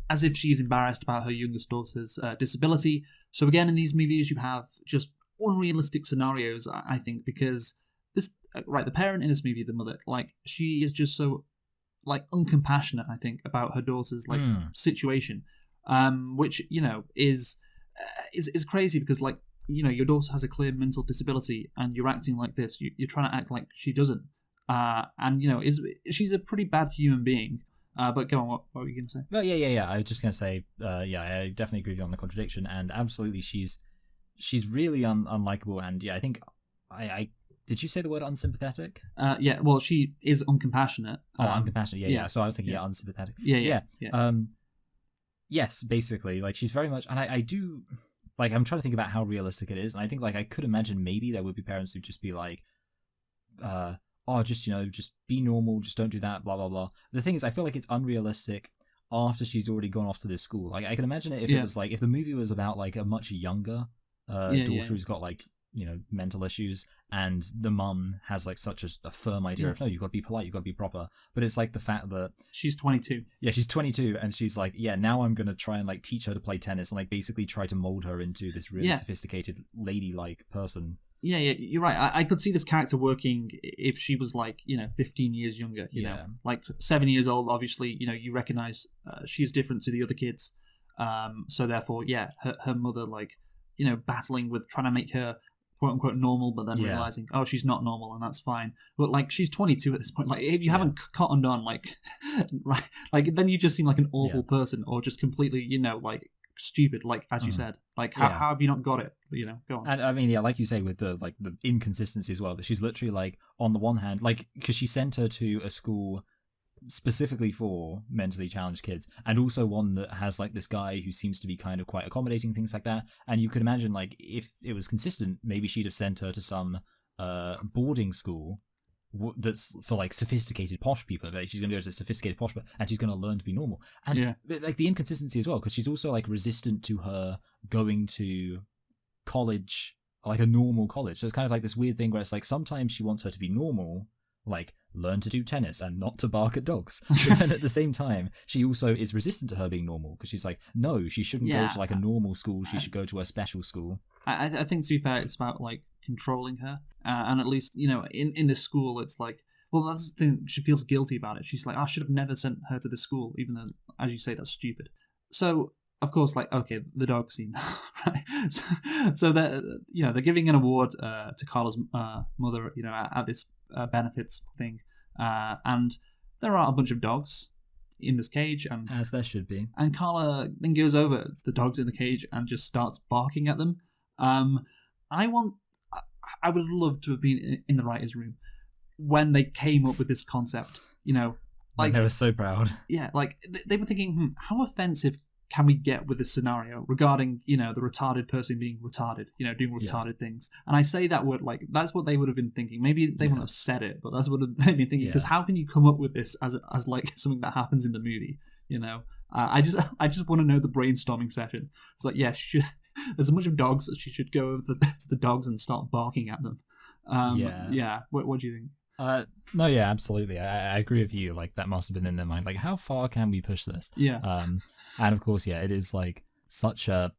as if she's embarrassed about her youngest daughter's disability. So again, in these movies, you have just unrealistic scenarios, I think, because the parent in this movie, the mother, like, she is just so, like, uncompassionate, I think, about her daughter's, like, situation, which, is crazy because, like, your daughter has a clear mental disability and you're acting like this. You're trying to act like she doesn't. And, she's a pretty bad human being. But go on, what were you going to say? Well, yeah. I was just going to say, I definitely agree with you on the contradiction, and absolutely she's really unlikable, and I think I did you say the word unsympathetic? Well, she is uncompassionate. Uncompassionate, yeah. So I was thinking, unsympathetic. Yeah. Yes, basically, like, she's very much, and I do, like, I'm trying to think about how realistic it is, and I think, like, I could imagine maybe there would be parents who'd just be like, just be normal, just don't do that, blah, blah, blah. The thing is, I feel like it's unrealistic after she's already gone off to this school. Like, I can imagine it if it was, like, if the movie was about, like, a much younger daughter who's got, like, mental issues, and the mum has like such a firm idea of, no, you've got to be polite, you've got to be proper. But it's like the fact that she's 22. Yeah, she's 22, and she's like, yeah, now I'm going to try and like teach her to play tennis and like basically try to mold her into this really sophisticated, ladylike person. Yeah, you're right. I could see this character working if she was like, 15 years younger, you know, like 7 years old. Obviously, you recognize she's different to the other kids. So therefore, her mother, like, battling with trying to make her quote unquote normal, but then realizing, oh, she's not normal, and that's fine. But like, she's 22 at this point. Like, if you haven't cottoned on, like, right, like, then you just seem like an awful person, or just completely, like, stupid, like, as you said. Like, how have you not got it? Go on. And I mean, like you say, with the inconsistency as well, that she's literally like, on the one hand, like, because she sent her to a school specifically for mentally challenged kids, and also one that has like this guy who seems to be kind of quite accommodating, things like that. And you could imagine, like, if it was consistent, maybe she'd have sent her to some boarding school that's for like sophisticated posh people. Like, she's going to go to a sophisticated posh, and she's going to learn to be normal. And like the inconsistency as well, because she's also like resistant to her going to college, like a normal college. So it's kind of like this weird thing where it's like sometimes she wants her to be normal, like learn to do tennis and not to bark at dogs. But then at the same time, she also is resistant to her being normal, because she's like, no, she shouldn't go to like a normal school. She should go to a special school. I think, to be fair, it's about like controlling her, and at least in this school, it's like, well, that's the thing. She feels guilty about it. She's like, I should have never sent her to this school, even though, as you say, that's stupid. So of course, like, okay, the dog scene, right? So they're giving an award to Carla's mother, at this benefits thing, and there are a bunch of dogs in this cage, and as there should be. And Carla then goes over to the dogs in the cage and just starts barking at them. I would have loved to have been in the writers' room when they came up with this concept. Like, they were so proud. Yeah, like they were thinking, how offensive can we get with this scenario regarding, the retarded person being retarded, doing retarded things? And I say that word, like, that's what they would have been thinking. Maybe they wouldn't have said it, but that's what they've been thinking. Because how can you come up with this as like something that happens in the movie? I just want to know the brainstorming session. It's like, there's a bunch of dogs. She should go over to the dogs and start barking at them. What do you think? No, yeah, absolutely. I agree with you. Like, that must have been in their mind. Like, how far can we push this? Yeah. And of course, it is like such a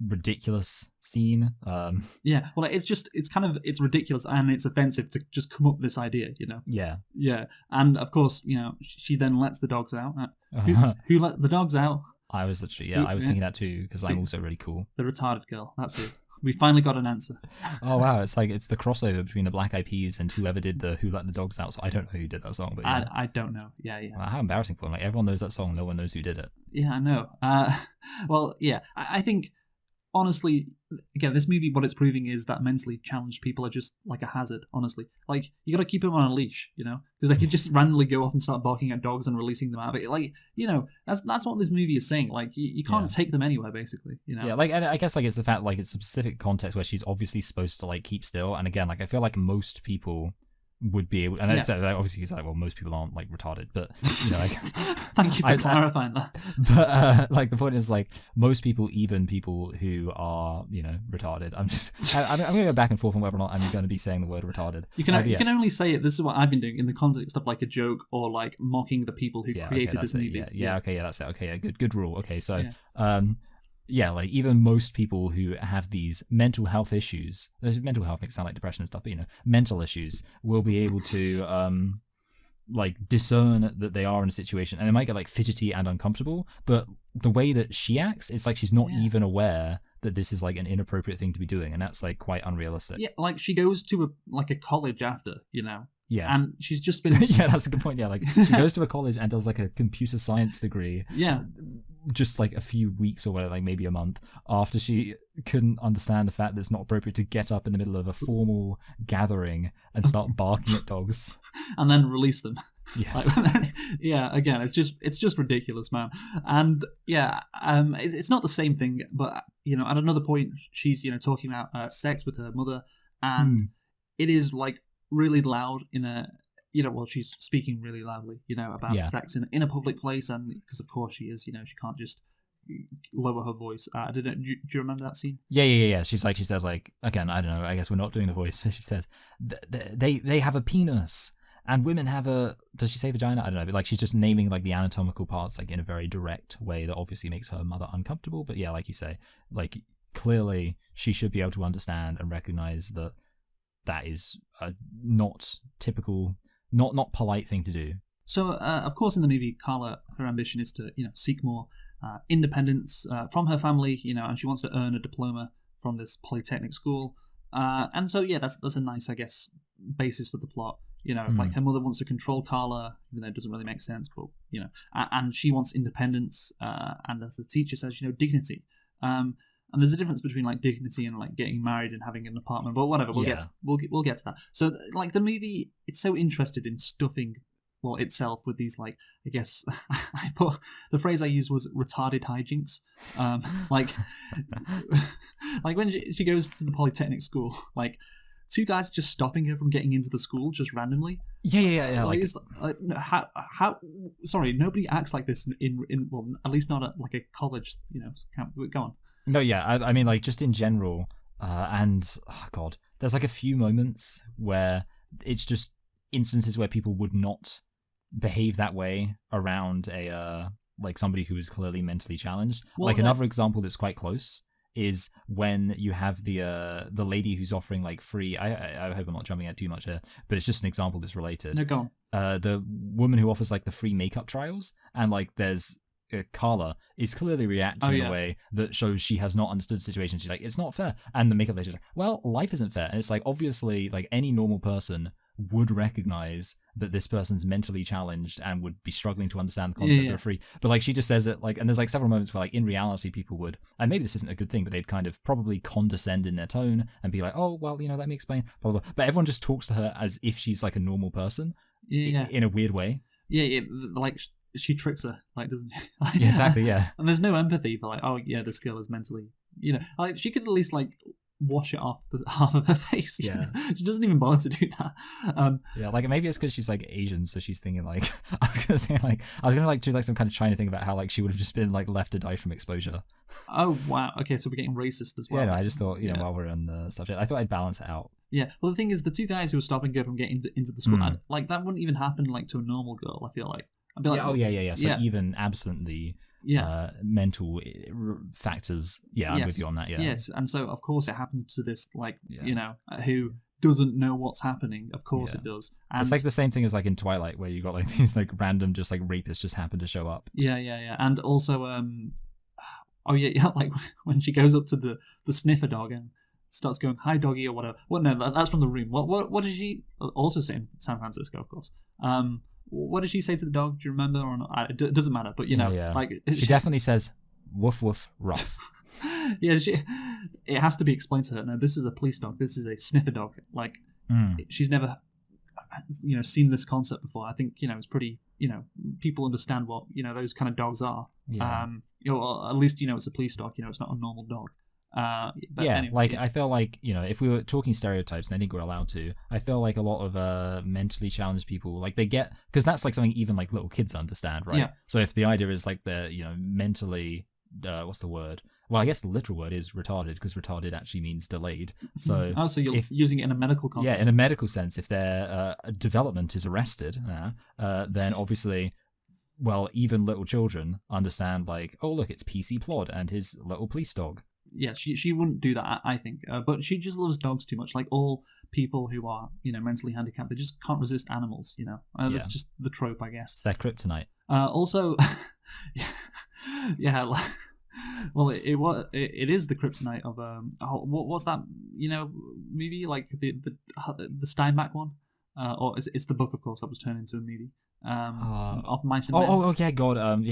ridiculous scene. Yeah. Well, it's ridiculous and it's offensive to just come up with this idea. Yeah. Yeah. And of course, she then lets the dogs out. Who let the dogs out? I was literally, I was thinking that too, because I'm also really cool. The retarded girl. That's it. We finally got an answer. Oh wow, it's the crossover between the Black Eyed Peas and whoever did the Who Let the Dogs Out. So I don't know who did that song, but yeah. I don't know. Yeah. Well, how embarrassing for them. Like, everyone knows that song, no one knows who did it. Yeah, I know. Well, yeah, I think, honestly, again, this movie, what it's proving is that mentally challenged people are just like a hazard, honestly. Like, you got to keep them on a leash, because they could just randomly go off and start barking at dogs and releasing them out. But, like, that's what this movie is saying. Like, you can't take them anywhere, basically, Yeah, like, and I guess, like, it's the fact, like, it's a specific context where she's obviously supposed to, like, keep still. And again, like, I feel like most people would be able, and I said, like, obviously, it's like, well, most people aren't, like, retarded, but, like... Thank you for clarifying that. But, like, the point is, like, most people, even people who are, retarded, I'm going to go back and forth on whether or not I'm going to be saying the word retarded. You can only say it, this is what I've been doing, in the context of, like, a joke or, like, mocking the people who created this movie. That's it. Okay, good rule. Okay, so, like, even most people who have these mental health issues, mental health makes it sound like depression and stuff, but, mental issues, will be able to, like, discern that they are in a situation, and it might get, like, fidgety and uncomfortable, but the way that she acts, it's like she's not even aware that this is, like, an inappropriate thing to be doing, and that's, like, quite unrealistic. Yeah, like, she goes to a college after, Yeah. And she's just been... Yeah, that's a good point, yeah. Like, she goes to a college and does, like, a computer science degree. Yeah. Just, like, a few weeks or whatever, like, maybe a month, after she couldn't understand the fact that it's not appropriate to get up in the middle of a formal gathering and start barking at dogs. And then release them. Yes. Like, yeah, again, it's just ridiculous, man. And, it's not the same thing, but, at another point, she's, talking about sex with her mother, and it is, like, really loud in a... she's speaking really loudly, about sex in a public place, and because of course she is, she can't just lower her voice. I don't know. Do you remember that scene? Yeah. She says like, again, I don't know. I guess we're not doing the voice. She says they have a penis and women have a. Does she say vagina? I don't know. But like she's just naming like the anatomical parts like in a very direct way that obviously makes her mother uncomfortable. But yeah, like you say, like clearly she should be able to understand and recognize that that is a not typical, not polite thing to do. So, of course, in the movie, Carla, her ambition is to, seek more independence from her family, and she wants to earn a diploma from this polytechnic school. And so, yeah, that's a nice, I guess, basis for the plot. Like her mother wants to control Carla, even though it doesn't really make sense, but, and she wants independence, and as the teacher says, dignity. And there's a difference between like dignity and like getting married and having an apartment, but whatever, we'll get to that. So, like the movie, it's so interested in stuffing itself with these like, I guess I put the phrase I used was retarded hijinks, like like when she goes to the polytechnic school, like two guys just stopping her from getting into the school just randomly. Yeah. Like how sorry, nobody acts like this in well, at least not at like a college, go on. No, yeah, I mean like just in general, and God, there's like a few moments where it's just instances where people would not behave that way around a like somebody who is clearly mentally challenged. Well, like another example that's quite close is when you have the lady who's offering like free. I hope I'm not jumping at too much here, but it's just an example that's related. No, go on. The woman who offers like the free makeup trials, and like there's Carla is clearly reacting in a way that shows she has not understood the situation. She's like, it's not fair, and the makeup lady's like, well, life isn't fair, and it's like obviously like any normal person would recognize that this person's mentally challenged and would be struggling to understand the concept of free. But like she just says it like, and there's like several moments where like in reality people would, and maybe this isn't a good thing, but they'd kind of probably condescend in their tone and be like, oh well, let me explain, blah, blah, blah. But everyone just talks to her as if she's like a normal person in a weird way. Yeah, like she tricks her, like, doesn't she? Like, yeah, exactly, yeah. And there's no empathy for like, oh yeah, this girl is mentally, like she could at least like wash it off the half of her face. Yeah, she doesn't even bother to do that. Yeah, like maybe it's because she's like Asian, so she's thinking like I was gonna do like some kind of China thing about how like she would have just been like left to die from exposure. Oh wow, okay, so we're getting racist as well. Yeah, no, I just thought while we're on the subject, I thought I'd balance it out. Yeah, well the thing is, the two guys who were stopping her from getting into the school, like that wouldn't even happen like to a normal girl. I feel like. I'd be like, yeah. So even absent the mental factors, I'm with you on that. Yeah. Yes, and so of course it happened to this like who doesn't know what's happening. Of course it does. And it's like the same thing as like in Twilight, where you got like these like random just like rapists just happen to show up. Yeah, and also like when she goes up to the sniffer dog and starts going, hi doggy or whatever. Well, no, that's from The Room. What did she also say in San Francisco, of course? What did she say to the dog? Do you remember or not? It doesn't matter, but like she definitely says woof woof rough. Yeah, it has to be explained to her. No, this is a police dog. This is a sniffer dog. Like she's never seen this concept before. I think it's pretty. People understand what those kind of dogs are. Yeah. Or at least it's a police dog. It's not a normal dog. Anyway, like I feel like if we were talking stereotypes, and I think we're allowed to, I feel like a lot of mentally challenged people, like they get, because that's like something even like little kids understand, right? So if the idea is like they're mentally what's the word? Well, I guess the literal word is retarded, because retarded actually means delayed. So so you're using it in a medical context. Yeah, in a medical sense, if their development is arrested, then obviously, well, even little children understand like, oh look, it's PC Plod and his little police dog. Yeah, she wouldn't do that, I think. But she just loves dogs too much. Like all people who are, mentally handicapped, they just can't resist animals, That's just the trope, I guess. It's their kryptonite. Also, well, it is the kryptonite of what's that? Movie like the Steinbeck one, or it's the book, of course, that was turned into a movie. Of Mice and Men. Oh yeah, God, Of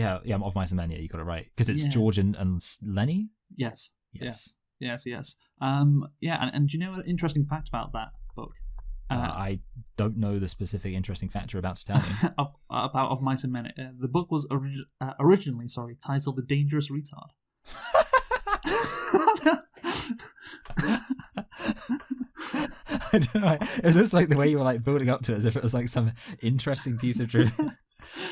Mice and Men. Yeah, you got it right, because it's George and Lenny. Yes. And do you know an interesting fact about that book? I don't know the specific interesting fact you're about to tell me. about Of Mice and Men. The book was originally titled The Dangerous Retard. I don't know. Is this like the way you were like building up to it, as if it was like some interesting piece of trivia?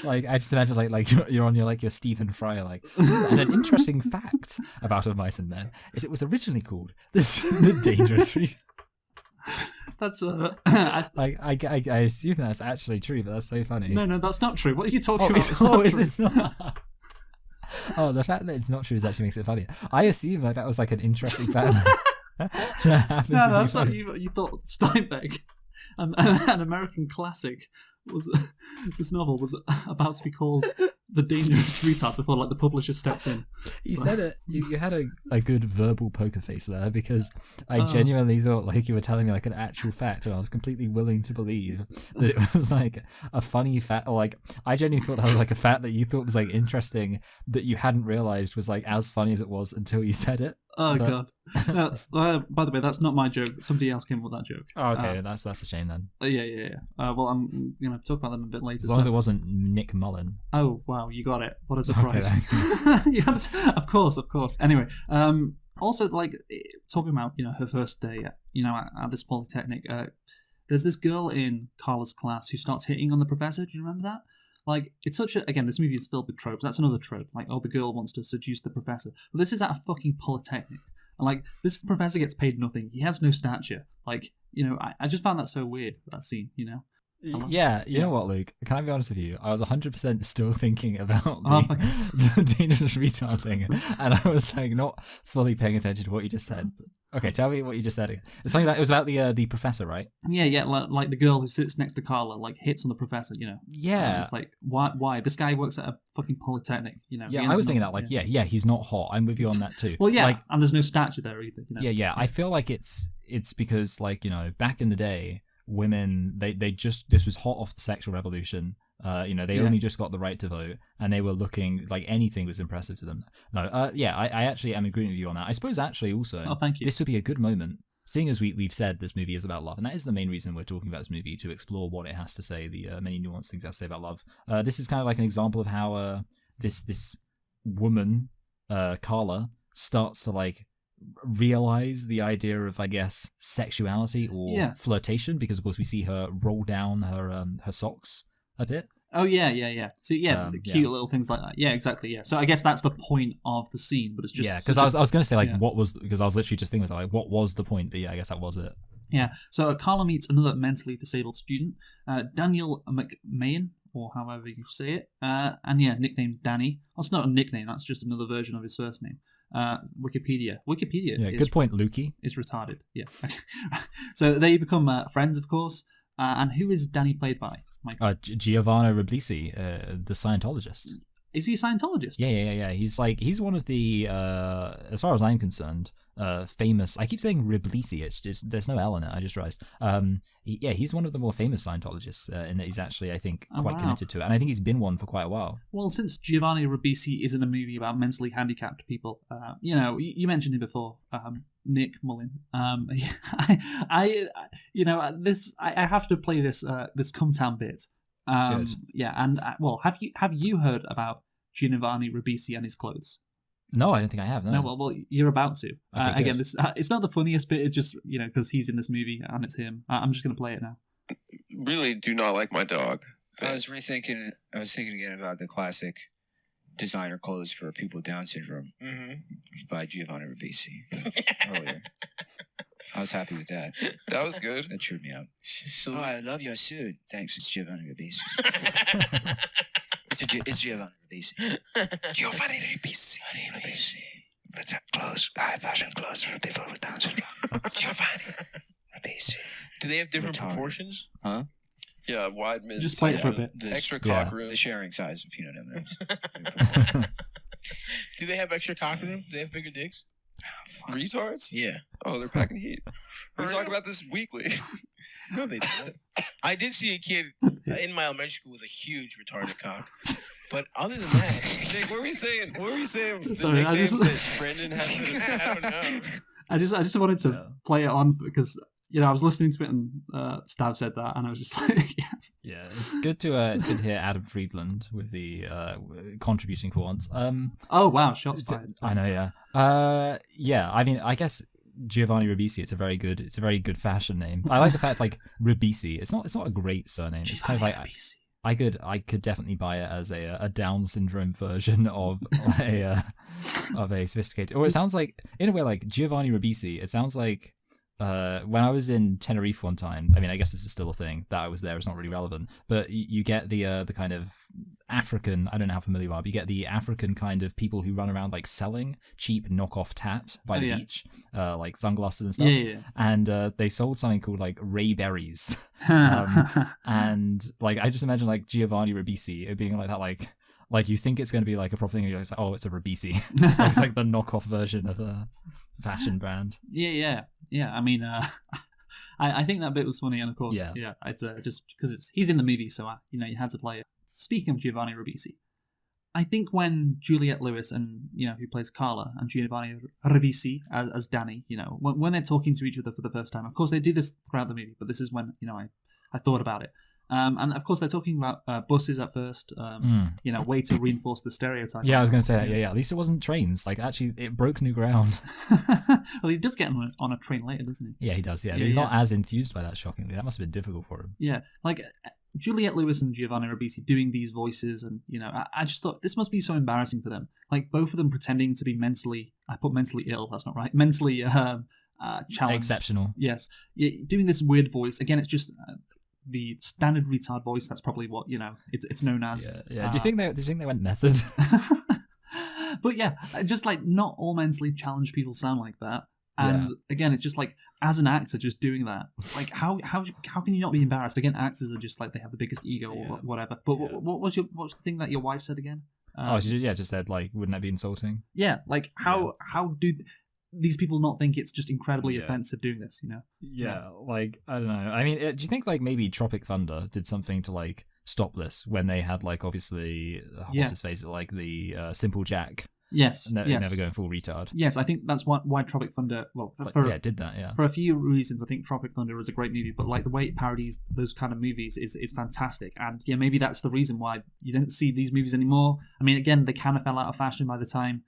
Like I just imagine like you're on your Stephen Fry like. And an interesting fact about Of Mice and Men is it was originally called the Dangerous Reader. That's I assume that's actually true, but that's so funny. No, that's not true. What are you talking about? Is it not? Oh, the fact that it's not true actually makes it funny. I assume that was like an interesting fact. No, that's not you thought Steinbeck, an American classic, was this novel was about to be called The Dangerous Retard before like the publisher stepped in. You said it. You had a good verbal poker face there because I genuinely thought like you were telling me like an actual fact, and I was completely willing to believe that it was like a funny fact. Or like I genuinely thought that was like a fact that you thought was like interesting that you hadn't realized was like as funny as it was until you said it. Oh God! By the way, that's not my joke. Somebody else came up with that joke. Oh, okay, that's a shame then. Yeah. Well, I'm gonna talk about them a bit later. As long as it wasn't Nick Mullen. Oh wow, you got it! What a surprise! Okay, Yes, of course. Anyway, also like talking about her first day at this polytechnic. There's this girl in Carla's class who starts hitting on the professor. Do you remember that? Like, it's such a... Again, this movie is filled with tropes. That's another trope. Like, the girl wants to seduce the professor. But this is at a fucking polytechnic. And, like, this professor gets paid nothing. He has no stature. Like, I just found that so weird, that scene, Yeah, you know what, Luke? Can I be honest with you? I was 100% still thinking about the Dangerous Retard thing. And I was, like, not fully paying attention to what you just said. Okay, tell me what you just said. It's something that it was about the professor, right? Yeah, like the girl who sits next to Carla, like hits on the professor, Yeah. It's like, why? This guy works at a fucking polytechnic, Yeah, I was thinking that, like, yeah, he's not hot. I'm with you on that too. Well, yeah, like, and there's no stature there either. Yeah. I feel like it's because, like, back in the day, women, this was hot off the sexual revolution. They only just got the right to vote, and they were looking like anything was impressive to them. No, I actually am agreeing with you on that. I suppose actually also, thank you. This would be a good moment, seeing as we've said this movie is about love, and that is the main reason we're talking about this movie, to explore what it has to say, the many nuanced things it has to say about love. This is kind of like an example of how this woman, Carla, starts to like realize the idea of, I guess, sexuality or flirtation, because of course we see her roll down her socks a bit. Oh yeah. So the cute little things like that. Yeah, exactly. Yeah. So I guess that's the point of the scene, but it's just because I was going to say like what was, because I was literally just thinking like what was the point, but yeah, I guess that was it. Yeah. So Carla meets another mentally disabled student, Daniel McMahon, or however you say it, nicknamed Danny. That's not a nickname. That's just another version of his first name. Wikipedia. Yeah, good point, Lukey. Is retarded. Yeah. So they become friends, of course. And who is Danny played by? Giovanni Ribisi, the Scientologist. Is he a Scientologist? Yeah. He's one of the, as far as I'm concerned, famous. I keep saying Ribisi. It's just there's no L in it. I just realized. He's one of the more famous Scientologists, in that he's actually, I think, quite committed to it, and I think he's been one for quite a while. Well, since Giovanni Ribisi is in a movie about mentally handicapped people, you mentioned him before. Nick Mullen. I have to play this Come Town bit. Good. Yeah, and have you heard about Giovanni Ribisi and his clothes? No, I don't think I have. No, well, you're about to. Okay, again, this it's not the funniest bit. It's just because he's in this movie and it's him. I'm just gonna play it now. Really do not like my dog. I was thinking again about the classic designer clothes for people with Down syndrome by Giovanni Ribisi earlier. I was happy with that. That was good. That cheered me up. I love your suit. Thanks, it's Giovanni Ribisi. It's Giovanni Ribisi. Giovanni Ribisi. Let's have clothes, high fashion clothes for people with Down syndrome. Giovanni Ribisi. Do they have different proportions? Huh? Yeah, wide, mid. Just play it for a bit. Extra cock room. The sharing size of peanut M&Ms. Do they have extra cock room? Do they have bigger dicks? Oh, retards? Yeah. Oh, they're packing heat. We talk about this weekly. No, they don't. I did see a kid in my elementary school with a huge retarded cock. But other than that, Nick, what were you saying? Sorry, the nicknames that Brendan had? I don't know. I just wanted to play it on because I was listening to it and Stav said that, and I was just like, yeah, it's good to hear Adam Friedland with the contributing for once. Oh wow, shots fired. I know, yeah. Yeah, I mean, I guess Giovanni Ribisi. It's a very good fashion name. I like the fact like Ribisi. It's not a great surname. It's kind of like Ribisi. I could definitely buy it as a Down syndrome version of a sophisticated. Or it sounds like, in a way, like Giovanni Ribisi. It sounds like when I was in Tenerife one time. I mean, I guess this is still a thing. That I was there is not really relevant. But you get the kind of African. I don't know how familiar you are, but you get the African kind of people who run around like selling cheap knockoff tat by the beach, like sunglasses and stuff. Yeah. And they sold something called like Ray Berries. And like I just imagine like Giovanni Ribisi it being like that, like you think it's going to be like a proper thing, and you're like, oh, it's a Ribisi. Like, it's like the knockoff version of a fashion brand. Yeah. I mean, I think that bit was funny, and of course, it's just because he's in the movie, so you had to play it. Speaking of Giovanni Ribisi, I think when Juliette Lewis and who plays Carla and Giovanni Ribisi as Danny, when they're talking to each other for the first time, of course they do this throughout the movie, but this is when I thought about it. And of course they're talking about buses at first, way to reinforce the stereotype. Yeah, I was going to say that. Yeah. At least it wasn't trains. Like actually, it broke new ground. Well, he does get on a train later, doesn't he? Yeah, he does. Yeah, but he's not as enthused by that. Shockingly, that must have been difficult for him. Yeah, like Juliette Lewis and Giovanni Ribisi doing these voices, and I just thought this must be so embarrassing for them. Like both of them pretending to be mentally ill. That's not right. Mentally challenged. Exceptional. Yes, doing this weird voice again. It's just. The standard retard voice. That's probably what it's known as. Yeah. Do you think they went method? But yeah, just like not all mentally challenged people sound like that. And again, it's just like as an actor, just doing that. Like how can you not be embarrassed? Again, actors are just like they have the biggest ego or whatever. But what's the thing that your wife said again? She just said like, wouldn't that be insulting? Yeah, like how do these people not think it's just incredibly offensive doing this, Yeah, like, I don't know. I mean, do you think, like, maybe Tropic Thunder did something to, like, stop this when they had, like, obviously, what's his face, like, the Simple Jack? Yes, never going full retard. Yes, I think that's why Tropic Thunder, did that, yeah. For a few reasons, I think Tropic Thunder is a great movie, but, like, the way it parodies those kind of movies is fantastic. And, yeah, maybe that's the reason why you didn't see these movies anymore. I mean, again, they kind of fell out of fashion by the time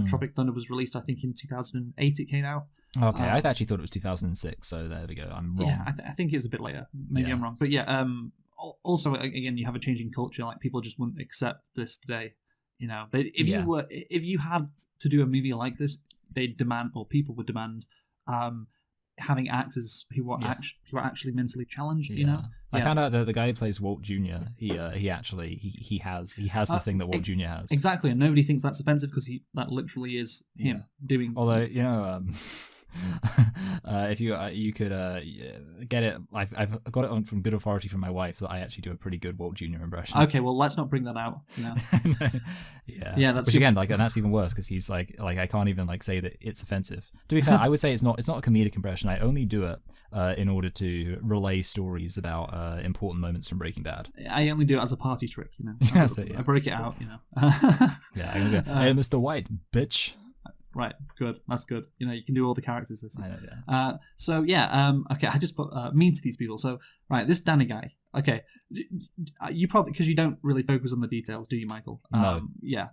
Tropic Thunder was released. I think in 2008 it came out. Okay, I actually thought it was 2006, so there we go. I'm wrong. Yeah, I think it's a bit later. Maybe I'm wrong. But yeah, also, again, you have a changing culture. Like, people just wouldn't accept this today. If you had to do a movie like this, they'd demand, or people would demand, having actors who are actually mentally challenged. I found out that the guy who plays Walt Jr. He has the thing that Walt Jr. has. Exactly, and nobody thinks that's offensive because that literally is him doing. Although if you could get it, I've got it on from good authority from my wife that I actually do a pretty good Walt Jr. impression. Okay, well let's not bring that out. Which again, like, and that's even worse because he's like I can't even like say that it's offensive. To be fair, I would say it's not a comedic impression. I only do it in order to relay stories about important moments from Breaking Bad. I only do it as a party trick, I break it out, Yeah, I'm gonna say, hey, Mr. White, bitch. Right, good. That's good. You can do all the characters. I know, yeah. Okay, I just put mean to these people. So, right, this Danny guy. Okay, you probably, because you don't really focus on the details, do you, Michael? No. Yeah.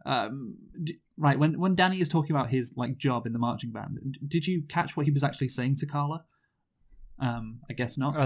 Right, when Danny is talking about his like job in the marching band, did you catch what he was actually saying to Carla? I guess not.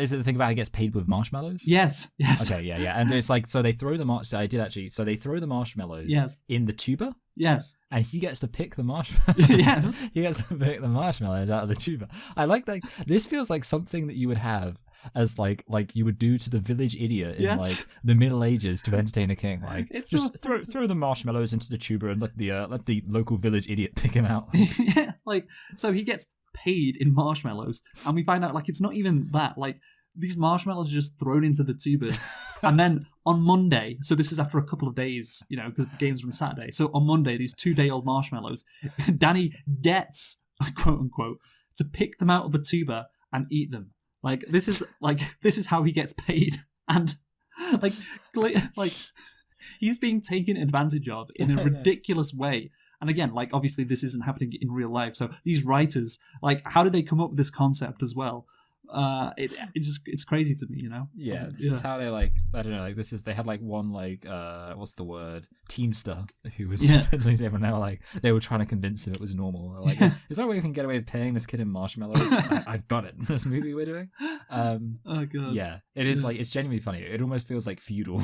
Is it the thing about he gets paid with marshmallows? Yes. Okay, yeah. And it's like, so they throw the they throw the marshmallows in the tuba. Yes. And he gets to pick the marshmallows. Yes. He gets to pick the marshmallows out of the tuba. I like that. This feels like something that you would have as like you would do to the village idiot in like the Middle Ages to entertain a king. Like, it's just throw the marshmallows into the tuba and let the local village idiot pick him out. Yeah, like, so he gets paid in marshmallows, and we find out like it's not even that. Like, these marshmallows are just thrown into the tubas, and then on Monday, so this is after a couple of days, because the games are on Saturday. So on Monday, these 2-day-old marshmallows, Danny gets, quote unquote, to pick them out of the tuba and eat them. Like, this is how he gets paid, and like he's being taken advantage of in a ridiculous way. And again, like, obviously this isn't happening in real life. So these writers, like, how did they come up with this concept as well? it's crazy to me, you know. Yeah, this is how they like. I don't know. Like this is they had like one like what's the word, teamster who was fiddling to everyone. They were like they were trying to convince him it was normal. They're like, is there a way we can get away with paying this kid in marshmallows? I've got it. This movie we're doing. Oh god. Yeah, it is like it's genuinely funny. It almost feels like feudal.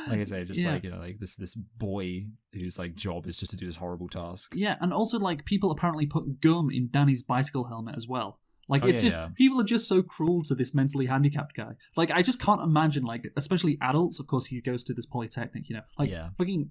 Like I say, just like, you know, like this boy whose like job is just to do this horrible task. Yeah, and also like people apparently put gum in Danny's bicycle helmet as well. Like it's people are just so cruel to this mentally handicapped guy. Like I just can't imagine, like, especially adults. Of course, he goes to this polytechnic, you know, like fucking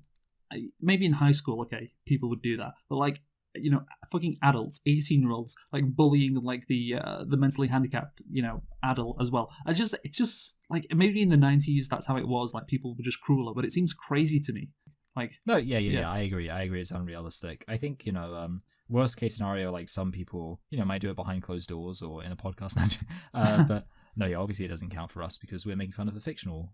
maybe in high school, okay, people would do that, but like, you know, fucking adults, 18-year-olds, like bullying like the mentally handicapped, you know, adult as well. It's just like maybe in the 90s that's how it was. Like people were just crueler, but it seems crazy to me. Like no, yeah. I agree. It's unrealistic. I think, you know, worst case scenario, like some people, you know, might do it behind closed doors or in a podcast. But no, yeah, obviously it doesn't count for us because we're making fun of the fictional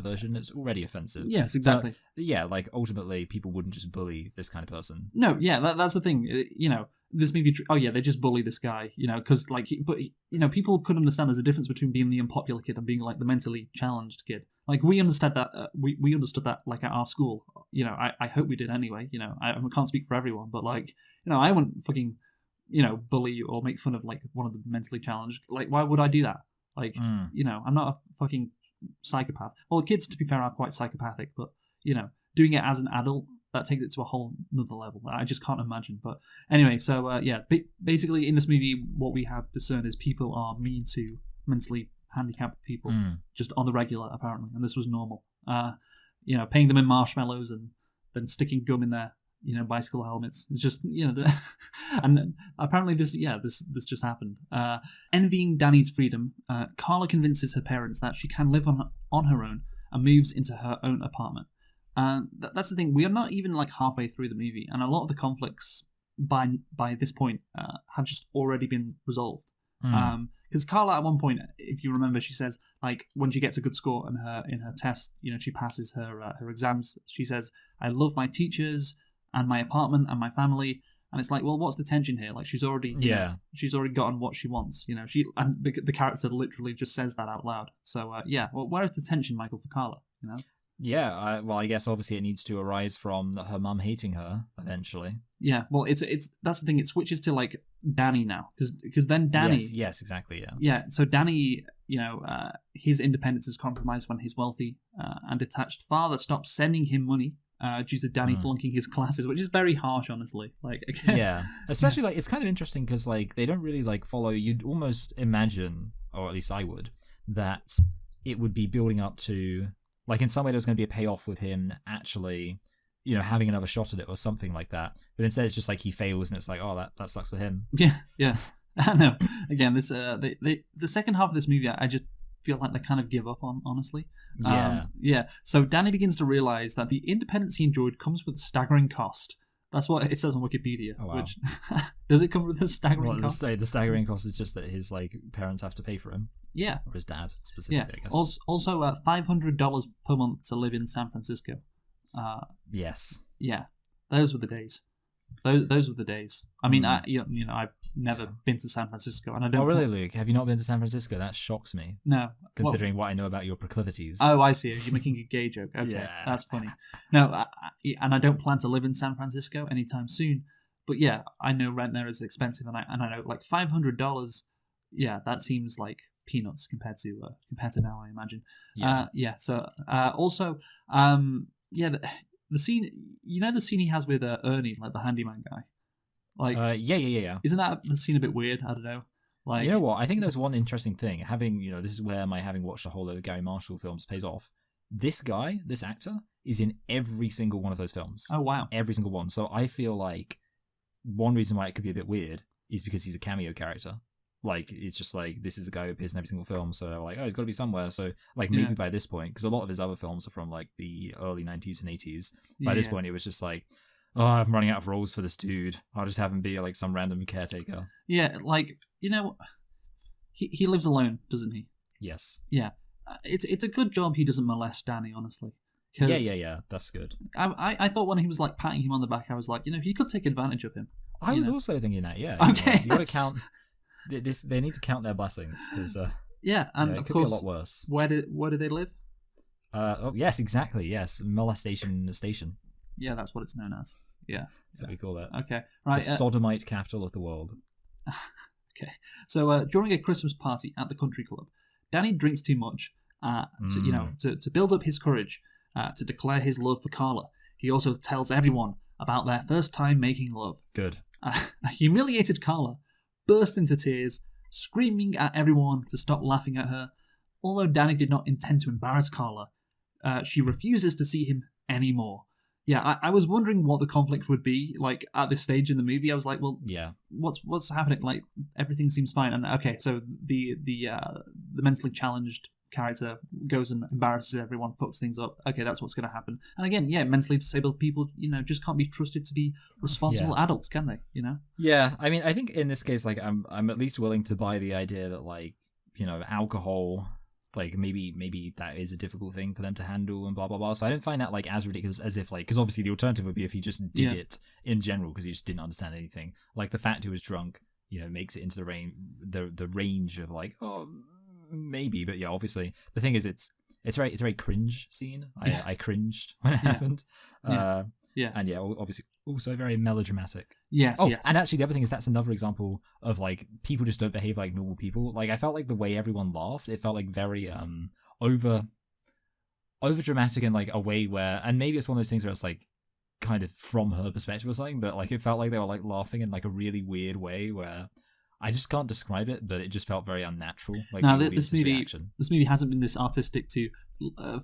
version that's already offensive. Yes, exactly. But, yeah, like ultimately people wouldn't just bully this kind of person. No, yeah, that's the thing. You know, this movie. They just bully this guy. You know, because like, but you know, people could understand there's a difference between being the unpopular kid and being like the mentally challenged kid. Like we understood that. We understood that like at our school. You know, I hope we did anyway. You know, I can't speak for everyone, but like, you know, I wouldn't fucking, you know, bully or make fun of like one of the mentally challenged. Like, why would I do that? Like, you know, I'm not a fucking psychopath. Well, kids, to be fair, are quite psychopathic, but, you know, doing it as an adult, that takes it to a whole nother level. I just can't imagine. But anyway, so, basically in this movie, what we have discerned is people are mean to mentally handicapped people, just on the regular, apparently. And this was normal. You know, paying them in marshmallows and then sticking gum in their, you know, bicycle helmets. It's just, you know, and apparently this just happened. Envying Danny's freedom, Carla convinces her parents that she can live on her own and moves into her own apartment. That's the thing. We are not even like halfway through the movie, and a lot of the conflicts by this point have just already been resolved. Because Carla, at one point, if you remember, she says, like, when she gets a good score in her test, you know, she passes her exams. She says, "I love my teachers and my apartment and my family." And it's like, well, what's the tension here? Like, she's already she's already gotten what she wants. You know, the character literally just says that out loud. So well, where is the tension, Michael, for Carla? You know. Yeah, well, I guess obviously it needs to arise from her mum hating her eventually. Yeah, well, it's that's the thing. It switches to like Danny now, because then Danny. Yes, exactly. Yeah. Yeah, so Danny, you know, his independence is compromised when his wealthy and detached father stops sending him money due to Danny flunking his classes, which is very harsh, honestly. Like, again, yeah, especially like it's kind of interesting because like they don't really like follow. You'd almost imagine, or at least I would, that it would be building up to. Like, in some way, there's going to be a payoff with him actually, you know, having another shot at it or something like that. But instead, it's just like he fails, and it's like, oh, that sucks for him. Yeah. I know. Again, this the second half of this movie, I just feel like they kind of give up on, honestly. Yeah. So Danny begins to realize that the independence he enjoyed comes with a staggering cost. That's what it says on Wikipedia. Oh, wow. Which, does it come with a staggering cost? The staggering cost is just that his like parents have to pay for him. Yeah. Or his dad, specifically, I guess. Also, $500 per month to live in San Francisco. Yes. Yeah. Those were the days. Those were the days. I mean, I've never been to San Francisco, and I don't. Oh, really, Luke? Have you not been to San Francisco? That shocks me. No. Considering what I know about your proclivities. Oh, I see. You're making a gay joke. Okay, yeah. That's funny. No, and I don't plan to live in San Francisco anytime soon. But yeah, I know rent there is expensive, and I know like $500. Yeah, that seems like peanuts compared to now, I imagine. So also, the scene, you know, the scene he has with Ernie, like the handyman guy. Like, yeah. Isn't that the scene a bit weird? I don't know. Like, you know what? I think there's one interesting thing. This is where my having watched a whole load of Gary Marshall films pays off. This guy, this actor, is in every single one of those films. Oh, wow. Every single one. So I feel like one reason why it could be a bit weird is because he's a cameo character. Like, it's just like, this is the guy who appears in every single film, so they're like, oh, he's got to be somewhere. So, like, maybe by this point, because a lot of his other films are from, like, the early 90s and 80s. By this point, it was just like, oh, I'm running out of roles for this dude. I'll just have him be, like, some random caretaker. Yeah, like, you know, he lives alone, doesn't he? Yes. Yeah. It's a good job he doesn't molest Danny, honestly. Yeah, that's good. I thought when he was, like, patting him on the back, I was like, you know, he could take advantage of him. I was also thinking that, yeah. Okay. You got to count... they need to count their blessings because Yeah, and it of could course, be a lot worse. where do they live? Oh yes, exactly. Yes, molestation station. Yeah, that's what it's known as. Yeah, That's what we call that. okay, The right. sodomite capital of the world. Okay, so during a Christmas party at the country club, Danny drinks too much to build up his courage to declare his love for Carla. He also tells everyone about their first time making love. Good. A humiliated Carla burst into tears, screaming at everyone to stop laughing at her. Although Danny did not intend to embarrass Carla, she refuses to see him anymore. Yeah, I was wondering what the conflict would be like at this stage in the movie. I was like, well, Yeah. what's happening? Like everything seems fine. And okay, so the mentally challenged character goes and embarrasses everyone, fucks things up. Okay, that's what's going to happen. And again, yeah, mentally disabled people, just can't be trusted to be responsible adults, can they? Yeah, I mean, I think in this case, like, I'm at least willing to buy the idea that, like, alcohol, like, maybe that is a difficult thing for them to handle and blah blah blah. So I don't find that like as ridiculous as if, like, because obviously the alternative would be if he just did it in general because he just didn't understand anything. Like the fact he was drunk, makes it into the range of like, oh, maybe, but yeah, obviously the thing is it's a very cringe scene. I cringed when it happened. And obviously also very melodramatic. Yes. And actually the other thing is that's another example of like people just don't behave like normal people. Like I felt like the way everyone laughed, it felt like very over dramatic in like a way where, and maybe it's one of those things where it's like kind of from her perspective or something, but like it felt like they were like laughing in like a really weird way where I just can't describe it, but it just felt very unnatural. Like now, this movie hasn't been this artistic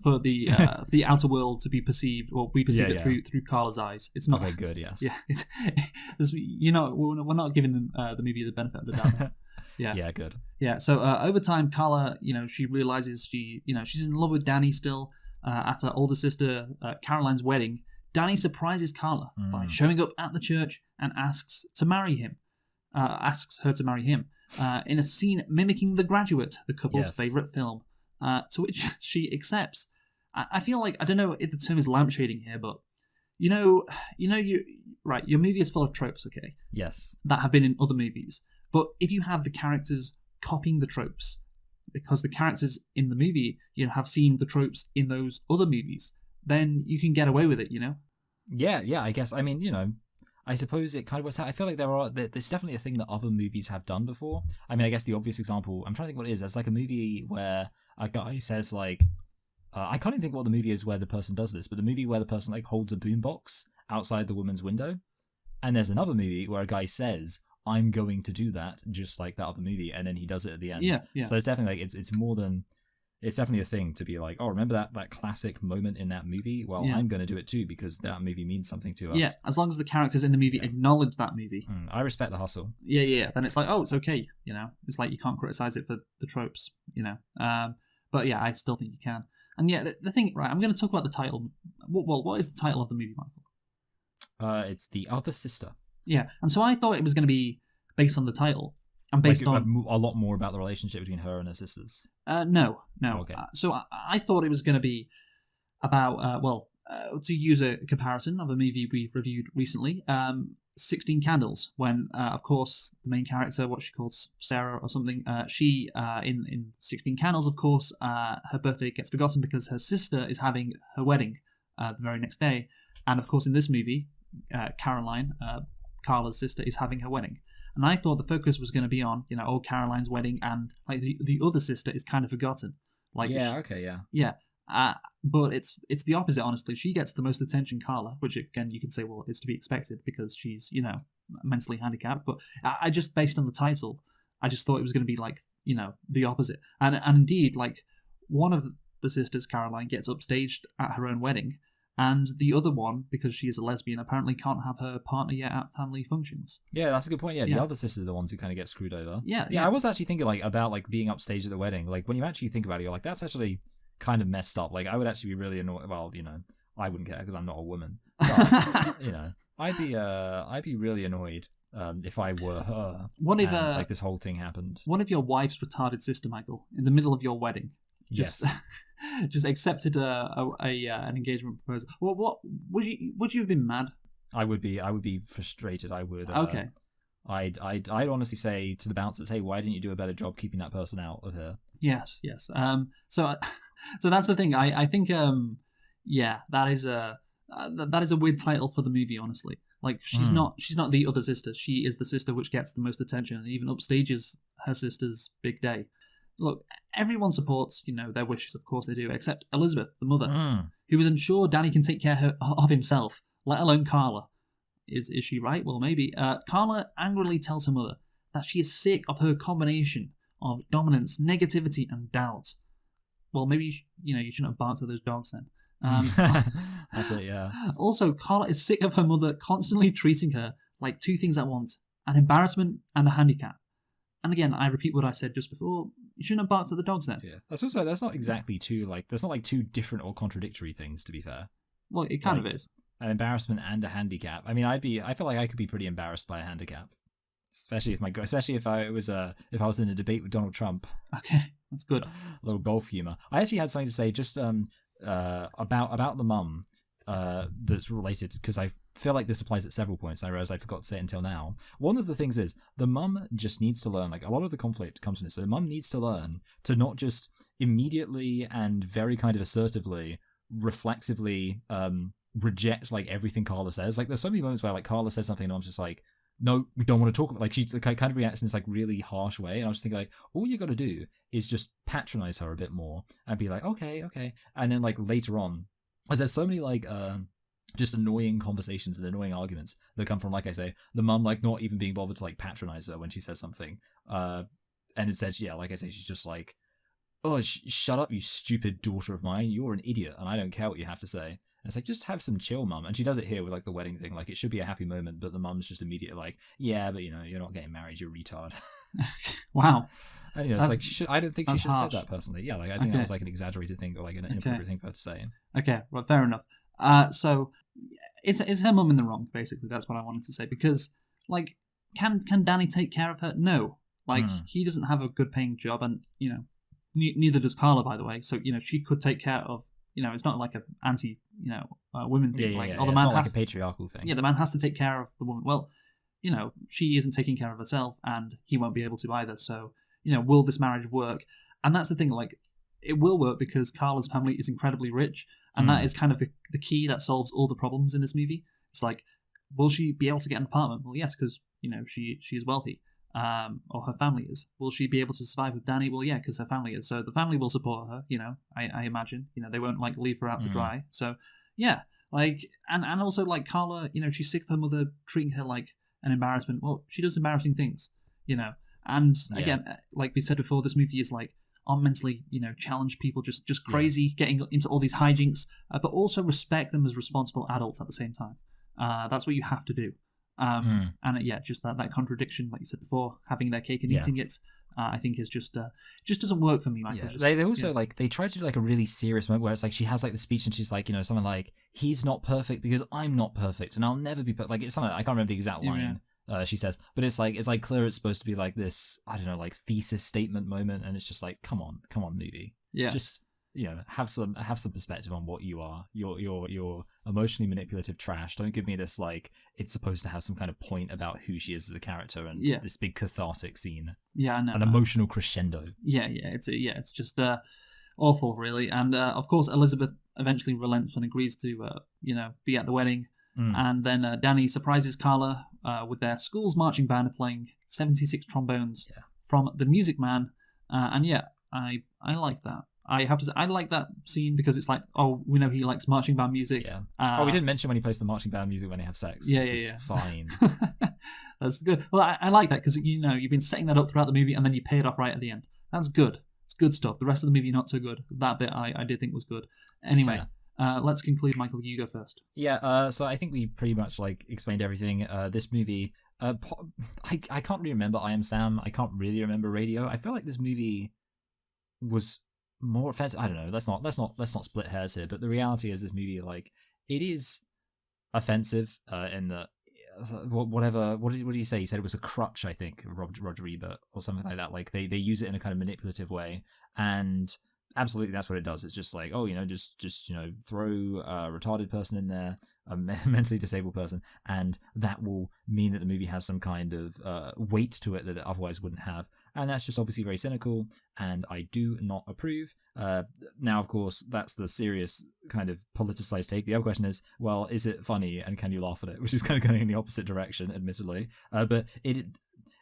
for the outer world to be perceived, or we perceive it through Carla's eyes. It's not okay. Good, yes. Yeah, we're not giving them the movie the benefit of the doubt. Yeah, good. Yeah, so over time, Carla, she realizes she's in love with Danny still. At her older sister Caroline's wedding, Danny surprises Carla by showing up at the church and asks her to marry him. In a scene mimicking The Graduate, the couple's favourite film, to which she accepts. I feel like, I don't know if the term is lampshading here, but your movie is full of tropes, okay? Yes. That have been in other movies. But if you have the characters copying the tropes, because the characters in the movie, have seen the tropes in those other movies, then you can get away with it, Yeah, I guess. I mean, I suppose it kind of works out. I feel like there's definitely a thing that other movies have done before. I mean, I guess the obvious example, I'm trying to think what it is. There's like a movie where a guy says like, I can't even think what the movie is where the person does this, but the movie where the person like holds a boombox outside the woman's window. And there's another movie where a guy says, I'm going to do that, just like that other movie, and then he does it at the end. Yeah. So it's definitely like, it's more than... It's definitely a thing to be like, oh, remember that classic moment in that movie? Well, I'm going to do it too because that movie means something to us. Yeah, as long as the characters in the movie acknowledge that movie. I respect the hustle. Yeah. Then it's like, oh, it's okay. It's like you can't criticize it for the tropes. But yeah, I still think you can. And yeah, the thing, right? I'm going to talk about the title. What is the title of the movie, Michael? It's The Other Sister. Yeah, and so I thought it was going to be based on the title. And based on a lot more about the relationship between her and her sisters. No. Okay. So I thought it was going to be about to use a comparison of a movie we reviewed recently, 16 Candles. When of course the main character, what she calls Sarah or something, she in 16 Candles, of course, her birthday gets forgotten because her sister is having her wedding the very next day, and of course in this movie, Caroline, Carla's sister, is having her wedding. And I thought the focus was going to be on, Caroline's wedding, and like the other sister is kind of forgotten. Like, yeah. But it's the opposite, honestly. She gets the most attention, Carla, which again you could say, well, is to be expected because she's, mentally handicapped. But I just, based on the title, I just thought it was going to be like, the opposite. And indeed, like one of the sisters, Caroline, gets upstaged at her own wedding. And the other one, because she is a lesbian, apparently can't have her partner yet at family functions. Yeah, that's a good point. Yeah, the other sisters are the ones who kind of get screwed over. Yeah. I was actually thinking like about like being upstaged at the wedding. Like when you actually think about it, you're like, that's actually kind of messed up. Like I would actually be really annoyed. Well, I wouldn't care because I'm not a woman. But, I'd be really annoyed if I were her. What if like this whole thing happened? What if your wife's retarded sister, Michael, in the middle of your wedding? Just accepted an engagement proposal. What would you have been mad? I would be frustrated. I would. Okay. I'd honestly say to the bouncers, hey, why didn't you do a better job keeping that person out of here? Yes. So that's the thing. I think that is a weird title for the movie. Honestly, like she's not the other sister. She is the sister which gets the most attention and even upstages her sister's big day. Look, everyone supports their wishes. Of course they do, except Elizabeth, the mother, who is unsure Danny can take care of himself, let alone Carla. Is she right? Well, maybe. Carla angrily tells her mother that she is sick of her combination of dominance, negativity, and doubt. Well, maybe you shouldn't have barked at those dogs then. That's it, yeah. Also, Carla is sick of her mother constantly treating her like two things at once: an embarrassment and a handicap. And again, I repeat what I said just before. You shouldn't have barked at the dogs then. Yeah, that's not exactly there's not like two different or contradictory things, to be fair. Well, it kind of is. An embarrassment and a handicap. I mean, I feel like I could be pretty embarrassed by a handicap, especially if I was in a debate with Donald Trump. Okay, that's good. A little golf humor. I actually had something to say just about the mum that's related, because I feel like this applies at several points. I realize I forgot to say it until now. One of the things is the mum just needs to learn. Like, a lot of the conflict comes from this. So the mum needs to learn to not just immediately and very kind of assertively, reflexively reject like everything Carla says. Like, there's so many moments where like Carla says something and I'm just like, no, we don't want to talk about. Like, she kind of reacts in this like really harsh way, and I was just thinking like, all you got to do is just patronize her a bit more and be like, okay, and then like later on, because there's so many like just annoying conversations and annoying arguments that come from, like I say, the mum like not even being bothered to like patronize her when she says something, and instead, like I say, she's just like, oh, shut up, you stupid daughter of mine, you're an idiot and I don't care what you have to say. And it's like, just have some chill, mum. And she does it here with like the wedding thing. Like, it should be a happy moment, but the mum's just immediately like, yeah, but you're not getting married, you retard. Wow. And it's like, I don't think she should have said harsh. that personally. Yeah, like I think that was like an exaggerated thing or like an inappropriate thing for her to say. Okay, well, fair enough. So is her mum in the wrong? Basically, that's what I wanted to say. Because like, can Danny take care of her? No. Like, he doesn't have a good paying job, and neither does Carla, by the way. So she could take care of. It's not like an anti, women thing. It's not like a patriarchal thing. Yeah, the man has to take care of the woman. Well, she isn't taking care of herself, and he won't be able to either. So, will this marriage work? And that's the thing. Like, it will work because Carla's family is incredibly rich, and that is kind of the key that solves all the problems in this movie. It's like, will she be able to get an apartment? Well, yes, because she is wealthy. Or her family is. Will she be able to survive with Danny? Well, yeah, because her family is. So the family will support her, I imagine. They won't like leave her out to dry. So yeah, like, and also like Carla, she's sick of her mother treating her like an embarrassment. Well, she does embarrassing things, and again, like we said before, this movie is like, aren't mentally, challenge people, just crazy, getting into all these hijinks, but also respect them as responsible adults at the same time. That's what you have to do. And just that contradiction, like you said before, having their cake and eating it, I think is just doesn't work for me, Michael. Yeah. They also like, they try to do like a really serious moment where it's like she has like the speech and she's like, something like, he's not perfect because I'm not perfect and I'll never be perfect. Like, it's something, I can't remember the exact line she says, but it's like clear it's supposed to be like this, I don't know, like thesis statement moment, and it's just like, come on movie, just have some perspective on what you are. You're emotionally manipulative trash. Don't give me this like it's supposed to have some kind of point about who she is as a character and this big cathartic scene. Yeah, I know. An emotional crescendo. It's just awful, really. And of course, Elizabeth eventually relents and agrees to be at the wedding. And then Danny surprises Carla with their school's marching band playing 76 trombones from The Music Man. And I like that. I have to say, I like that scene because it's like, oh, we know he likes marching band music. Yeah. We didn't mention when he plays the marching band music when they have sex. Yeah. Fine. That's good. Well, I like that because, you've been setting that up throughout the movie and then you pay it off right at the end. That's good. It's good stuff. The rest of the movie, not so good. That bit I did think was good. Anyway, let's conclude. Michael, you go first. Yeah, so I think we pretty much like explained everything. This movie, I can't really remember I Am Sam. I can't really remember Radio. I feel like this movie was more offensive. I don't know. Let's not split hairs here. But the reality is, this movie, like, it is offensive in that whatever. What did he say? He said it was a crutch. I think Roger Ebert or something like that. Like they use it in a kind of manipulative way, and absolutely, that's what it does. It's just like, oh, just throw a retarded person in there, a mentally disabled person, and that will mean that the movie has some kind of weight to it that it otherwise wouldn't have. And that's just obviously very cynical, and I do not approve. Now, of course, that's the serious kind of politicized take. The other question is, well, is it funny and can you laugh at it? Which is kind of going in the opposite direction, admittedly. But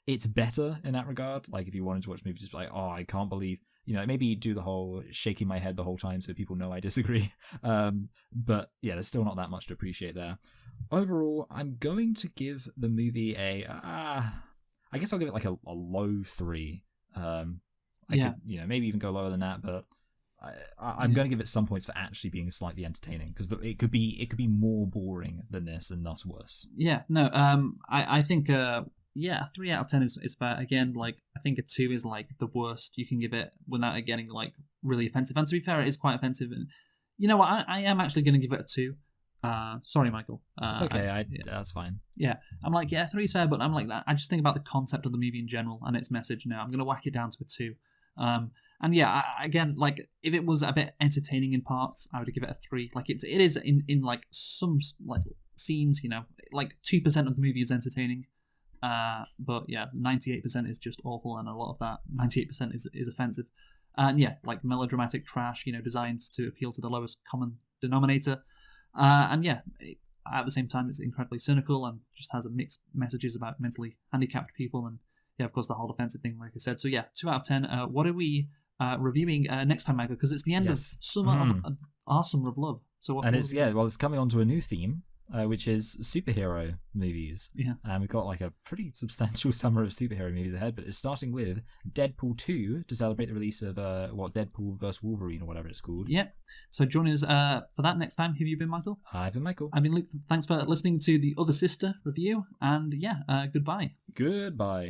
it's better in that regard. Like, if you wanted to watch a movie, just like, oh, I can't believe, maybe do the whole shaking my head the whole time so people know I disagree. But yeah, there's still not that much to appreciate there. Overall, I'm going to give the movie I guess I'll give it like a low 3. I could, maybe even go lower than that, but I'm going to give it some points for actually being slightly entertaining, because it could be more boring than this and thus worse. Yeah, no, I think a 3 out of 10 is fair. Again, like, I think a 2 is like the worst you can give it without it getting like really offensive. And to be fair, it is quite offensive. And you know what? I am actually going to give it a 2. Sorry, Michael. It's okay. That's fine. Yeah, I'm like, 3 is fair, but I'm like, I just think about the concept of the movie in general and its message. Now I'm going to whack it down to a 2. And yeah, again, like, if it was a bit entertaining in parts, I would give it a 3. Like, it is in like some like scenes, like 2% of the movie is entertaining. But yeah, 98% is just awful, and a lot of that 98% is offensive. And yeah, like melodramatic trash, designed to appeal to the lowest common denominator. And yeah, at the same time, it's incredibly cynical and just has a mixed messages about mentally handicapped people, and yeah, of course, the whole offensive thing, like I said. So yeah, 2 out of 10. What are we reviewing next time, Michael? Because it's the end of our summer of love. So it's coming on to a new theme. Which is superhero movies. Yeah. And we've got like a pretty substantial summer of superhero movies ahead, but it's starting with Deadpool 2 to celebrate the release of Deadpool vs. Wolverine or whatever it's called. Yep. So join us for that next time. Who have you been, Michael? I've been Michael. I've been Luke. Thanks for listening to the Other Sister review, and goodbye. Goodbye.